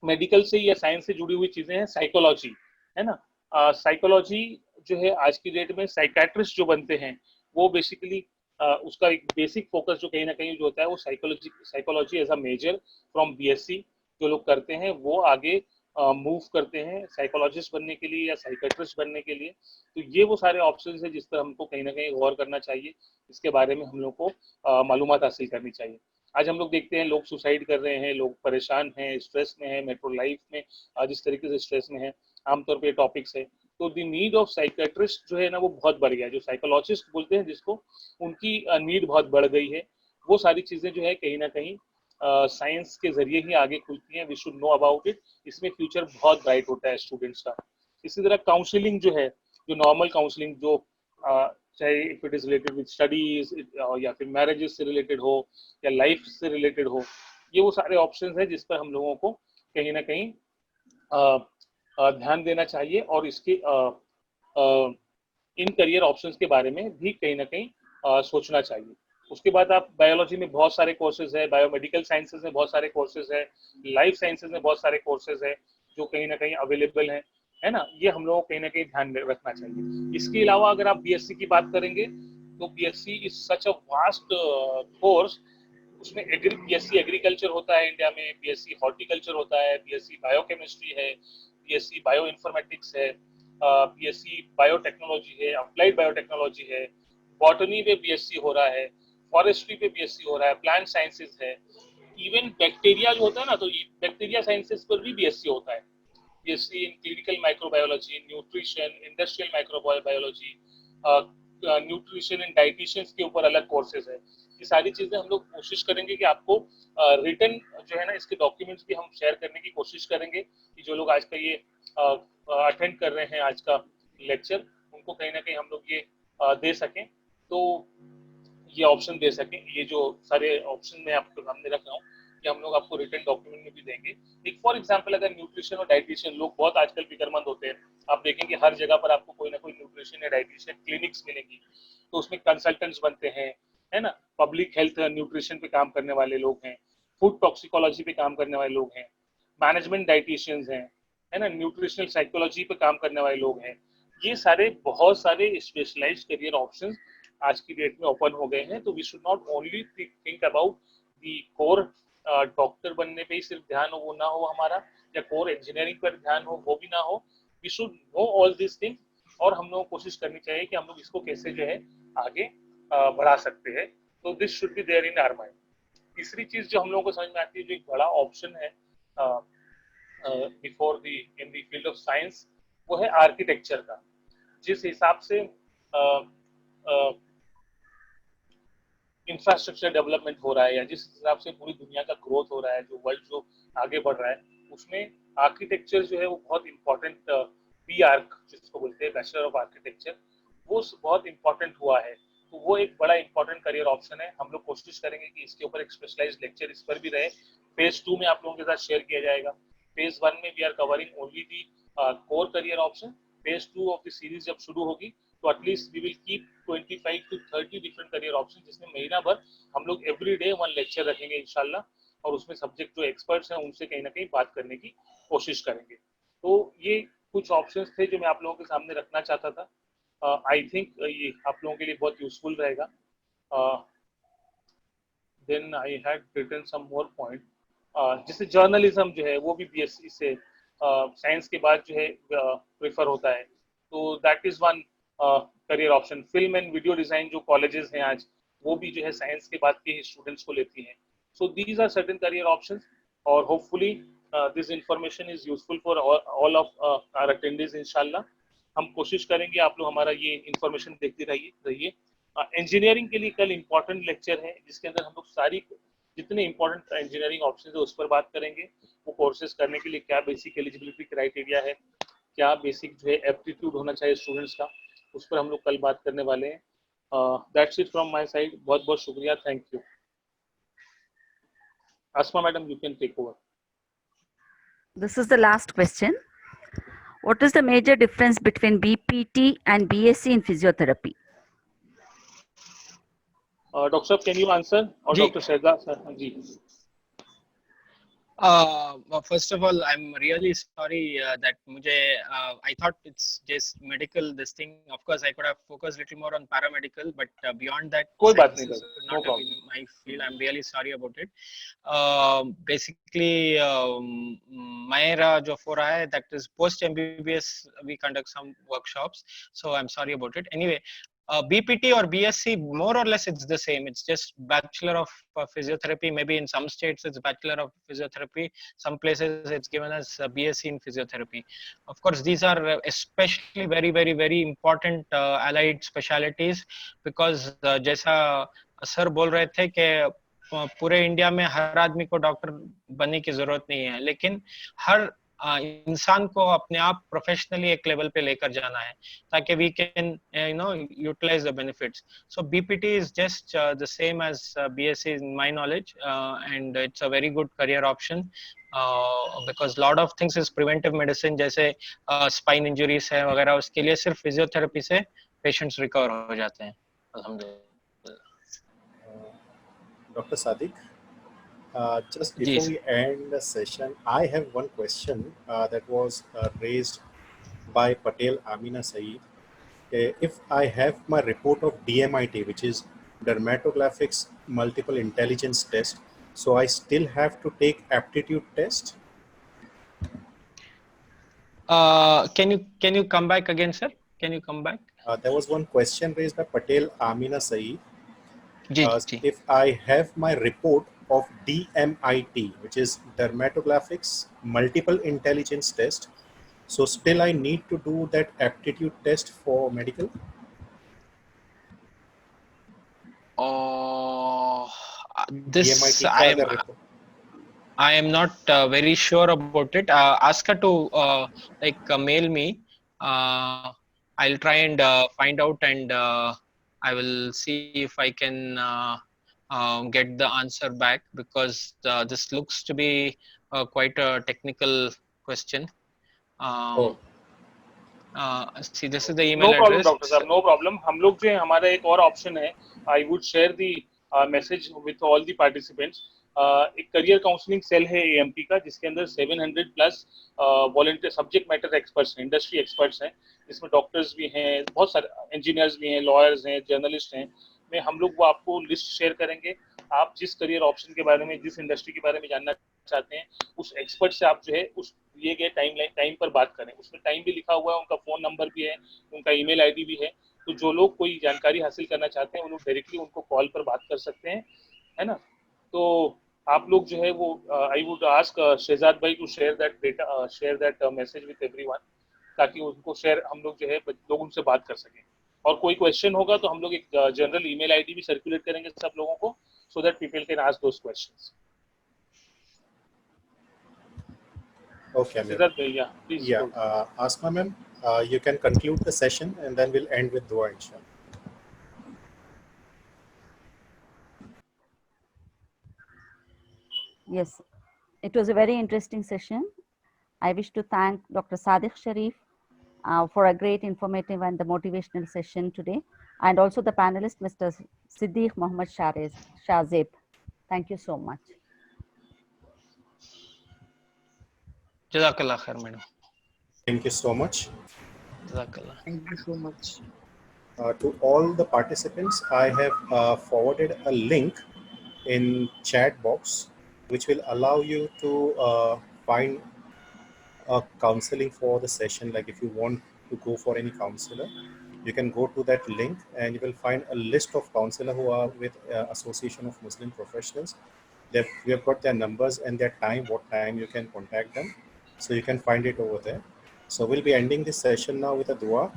मेडिकल से या साइंस से जुड़ी हुई चीजें हैं, साइकोलॉजी है ना। साइकोलॉजी जो है आज की डेट में साइकाट्रिस्ट जो बनते हैं वो बेसिकली उसका एक बेसिक फोकस जो कहीं ना कहीं जो होता है वो psychology as a major from BSc जो लोग करते हैं वो आगे मूव करते हैं साइकोलॉजिस्ट बनने के लिए या साइकेट्रिस्ट बनने के लिए। तो ये वो सारे ऑप्शंस हैं जिस पर हमको कहीं ना कहीं गौर करना चाहिए, इसके बारे में हम लोग को मालूमात हासिल करनी चाहिए। आज हम लोग देखते हैं लोग सुसाइड कर रहे हैं, लोग परेशान हैं, स्ट्रेस में है, मेट्रो लाइफ में जिस तरीके से स्ट्रेस में है, आमतौर पे टॉपिक्स है। तो द नीड ऑफ साइकेट्रिस्ट जो है ना वो बहुत बढ़ गया है, जो साइकोलॉजिस्ट बोलते हैं जिसको, उनकी नीड बहुत बढ़ गई है। वो सारी चीजें जो है कहीं ना कहीं साइंस के जरिए ही आगे खुलती हैं। We should know about it. इसमें फ्यूचर बहुत ब्राइट होता है स्टूडेंट्स का। इसी तरह काउंसलिंग जो है, जो नॉर्मल काउंसलिंग जो चाहे if it is related with studies या फिर मैरिजेस से रिलेटेड हो या लाइफ से रिलेटेड हो, ये वो सारे ऑप्शंस हैं जिस पर हम लोगों को कहीं ना कहीं ध्यान देना चाहिए। और इसके इन करियर ऑप्शंस के बारे में भी कहीं ना कहीं सोचना चाहिए। उसके बाद आप बायोलॉजी में बहुत सारे कोर्सेज है, बायोमेडिकल साइंसेज में बहुत सारे कोर्सेज है, लाइफ साइंसेज में बहुत सारे कोर्सेज है जो कहीं ना कहीं अवेलेबल है ना। ये हम लोगों को कहीं ना कहीं ध्यान रखना चाहिए। इसके अलावा अगर आप बीएससी की बात करेंगे तो BSc is such a vast course. उसमें बीएससी एग्रीकल्चर होता है इंडिया में, बीएससी हॉर्टिकल्चर होता है, बीएससी बायोकेमिस्ट्री है, बीएससी बायो इन्फॉर्मेटिक्स है, बीएससी बायोटेक्नोलॉजी है, अप्लाइड बायोटेक्नोलॉजी है, बॉटनी पे बीएससी हो रहा है, फॉरेस्ट्री पे बीएससी हो रहा है, प्लांट साइंसेज है, इवन बैक्टीरिया जो होता है ना, तो बैक्टीरिया साइंसेज पर भी बीएससी होता है। BSc in clinical microbiology, nutrition, industrial microbiology, nutrition and dietitians के ऊपर अलग कोर्सेज है। ये सारी चीजें हम लोग कोशिश करेंगे कि आपको रिटर्न जो है ना इसके डॉक्यूमेंट्स भी हम शेयर करने की कोशिश करेंगे, कि जो लोग आज का ये अटेंड कर रहे हैं आज का लेक्चर, उनको कहीं ना कहीं हम लोग ये दे सकें, तो ये ऑप्शन दे सकें। ये जो सारे ऑप्शन मैं आपको सामने रख रहा हूँ कि हम लोग आपको रिटर्न डॉक्यूमेंट में भी देंगे। एक फॉर एग्जांपल अगर न्यूट्रिशन और डाइटिशियन, लोग बहुत आजकल फिक्रमंद होते हैं, आप देखेंगे हर जगह पर आपको कोई ना कोई न्यूट्रिशन या डाइटिशियन क्लिनिक्स मिलेंगी, तो उसमें कंसल्टेंट्स बनते हैं, है ना। पब्लिक हेल्थ न्यूट्रिशन पे काम करने वाले लोग हैं, फूड टॉक्सिकोलॉजी पे काम करने वाले लोग हैं, मैनेजमेंट डाइटिशियंस हैं, है ना, न्यूट्रिशनल साइकोलॉजी पे काम करने वाले लोग हैं। ये सारे बहुत सारे स्पेशलाइज्ड करियर ऑप्शंस आज की डेट में ओपन हो गए हैं। तो we should not only think about the core doctor बनने पे ही सिर्फ ध्यान हो, वो ना हो हमारा, या कोर इंजीनियरिंग पर ध्यान हो, वो भी ना हो। We should know all this thing, और हम लोग कोशिश करनी चाहिए कि हम लोग इसको कैसे जो है आगे बढ़ा सकते हैं। तो this should be there in our mind. तीसरी चीज जो हम लोगों को समझ में आती है, जो एक बड़ा ऑप्शन है before the in the field of science, वो है आर्किटेक्चर का। जिस हिसाब से इंफ्रास्ट्रक्चर डेवलपमेंट हो रहा है, या जिस हिसाब से पूरी दुनिया का ग्रोथ हो रहा है, जो वर्ल्ड जो आगे बढ़ रहा है, उसमें आर्किटेक्चर जो है वो बहुत इंपॉर्टेंट, बी आर्क जिसको बोलते हैं, बैचलर ऑफ आर्किटेक्चर, वो बहुत इंपॉर्टेंट हुआ है। तो वो एक बड़ा इंपॉर्टेंट करियर ऑप्शन है। हम लोग कोशिश करेंगे कि इसके ऊपर एक स्पेशलाइज्ड लेक्चर इस पर भी रहे। फेज 2 में आप लोगों के साथ शेयर किया जाएगा। फेज 1 में we are covering only the core career option. Phase 2 of the series जब शुरू होगी तो at least we will keep 25 to 30 different career option, जिसमें महीना भर हम लोग एवरी डे 1 लेक्चर रखेंगे इंशाल्लाह, और उसमें सब्जेक्ट जो एक्सपर्ट्स हैं उनसे कहीं ना कहीं बात करने की कोशिश करेंगे। तो ये कुछ ऑप्शंस थे जो मैं आप लोगों के सामने रखना चाहता था। आई थिंक ये आप लोगों के लिए बहुत यूजफुल रहेगा। Then I had written some more point, जैसे जर्नलिज्म जो है वो भी बीएससी से साइंस के बाद जो है प्रेफर होता है, तो that is one career option. Film and video design जो कॉलेजेस हैं आज, वो भी जो है साइंस के बाद के ही स्टूडेंट्स को लेती हैं। So these are certain career options, और hopefully this information is useful for all of our attendants इंशाल्लाह। हम कोशिश करेंगे आप लोग हमारा ये इंफॉर्मेशन देखते रहिए। इंजीनियरिंग के लिए कल इंपॉर्टेंट लेक्चर है, जिसके अंदर हम लोग सारी जितने इंपॉर्टेंट इंजीनियरिंग ऑप्शन है उस पर बात करेंगे। वो कोर्सेज करने के लिए क्या बेसिक एलिजिबिलिटी क्राइटेरिया है, क्या बेसिक जो है एप्टीट्यूड होना चाहिए स्टूडेंट्स का, उस पर हम लोग कल बात करने वाले हैं। That's it from my side. बहुत बहुत शुक्रिया, thank you. Asma madam, you can take over. This is the last question. What is the major difference between BPT and BSc in physiotherapy? Dr. Sahab, can you answer? Or जी. Dr. Shehzad sir? जी. Well, first of all, I'm really sorry that I thought it's just medical, this thing. Of course, I could have focused a little more on paramedical, but beyond that, कोई बात science नहीं is sir, not no problem. my field. I'm really sorry about it. Basically, मेरा जो हो रहा है, that is post MBBS, we conduct some workshops. So I'm sorry about it. Anyway, BPT or BSc, more or less it's the same. It's just Bachelor of Physiotherapy. Maybe in some states it's Bachelor of Physiotherapy. Some places it's given as BSc in Physiotherapy. Of course, these are especially very, very, very important allied specialities, because जैसा sir बोल रहे थे कि पूरे India में हर आदमी को doctor बनने की जरूरत नहीं है, लेकिन हर इंसान को अपने आप प्रोफेशनली एक लेवल पे लेकर जाना है, ताकि we can utilise the benefits. So BPT is just the same as BSc in my knowledge, and it's a very good career option, because lot of things is preventive medicine, जैसे spine injuries है वगैरह, उसके लिए सिर्फ physiotherapy से patients recover हो जाते हैं अल्हम्दुलिल्लाह. Dr. Sadiq, just जी before sir. we end the session, I have one question that was raised by Patel Amina Saeed. If I have my report of DMIT, which is Dermatographics Multiple Intelligence Test, so I still have to take aptitude test? Can you come back again, sir? Can you come back? There was one question raised by Patel Amina Saeed. जी जी. If I have my report of DMIT, which is Dermatographics Multiple Intelligence Test, so still I need to do that aptitude test for medical? This DMIT का अगर report. I am not very sure about it. Ask her to mail me. I'll try and find out, and I will see if I can get the answer back, because this looks to be quite a technical question. See, this is the email No problem, address. Dr. Sahab, no problem. हम लोग जो है हमारा एक और option है, I would share the message with all the participants. एक career counselling cell है AMP का, जिसके अंदर 700 plus volunteer subject matter experts हैं, इंडस्ट्री एक्सपर्ट्स हैं, जिसमें डॉक्टर्स भी हैं, बहुत सारे इंजीनियर्स भी हैं, लॉयर्स हैं, जर्नलिस्ट हैं. में हम लोग वो आपको लिस्ट शेयर करेंगे. आप जिस करियर ऑप्शन के बारे में, जिस इंडस्ट्री के बारे में जानना चाहते हैं, उस एक्सपर्ट से आप जो है उस दिए गए टाइम पर बात करें. उसमें टाइम भी लिखा हुआ है, उनका फोन नंबर भी है, उनका ईमेल आईडी भी है. तो जो लोग कोई जानकारी हासिल करना चाहते हैं, वो लोग डायरेक्टली उनको कॉल पर बात कर सकते हैं, है ना. तो आप लोग जो है वो आई वुड आस्क शहजाद भाई to share that data, share that message with everyone, ताकि उनको शेयर हम लोग जो है लोग उनसे बात कर सकें. और कोई क्वेश्चन होगा तो हम लोग एक जनरल ईमेल आईडी भी सर्कुलेट करेंगे सब लोगों को, so that people can ask those questions. Okay, Amir. Siddharth bhai, yeah, please. Yeah, Asma ma'am, you can conclude the session and then we'll end with dua inshallah. Yes, it was a very interesting session. I wish to thank Dr. Sadiq Sharif for a great informative and the motivational session today, and also the panelist, Mr. Siddiq Mohammed Shazeb. Thank you so much. Jazakallah khair, madam. Thank you so much. Jazakallah. Thank you so much. To all the participants, I have forwarded a link in chat box, which will allow you to find a counseling for the session. Like if you want to go for any counselor, you can go to that link and you will find a list of counselors who are with Association of Muslim Professionals. We have got their numbers and their time, what time you can contact them. So you can find it over there. So we'll be ending this session now with a dua,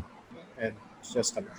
and just a minute.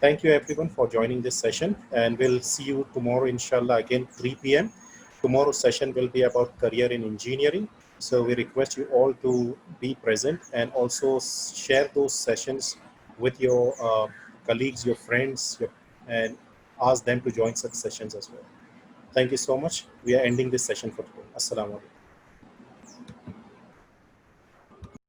Thank you everyone for joining this session, and we'll see you tomorrow inshallah again 3 p.m. Tomorrow's session will be about career in engineering. So we request you all to be present and also share those sessions with your colleagues, your friends, and ask them to join such sessions as well. Thank you so much. We are ending this session for today. Assalamu alaikum.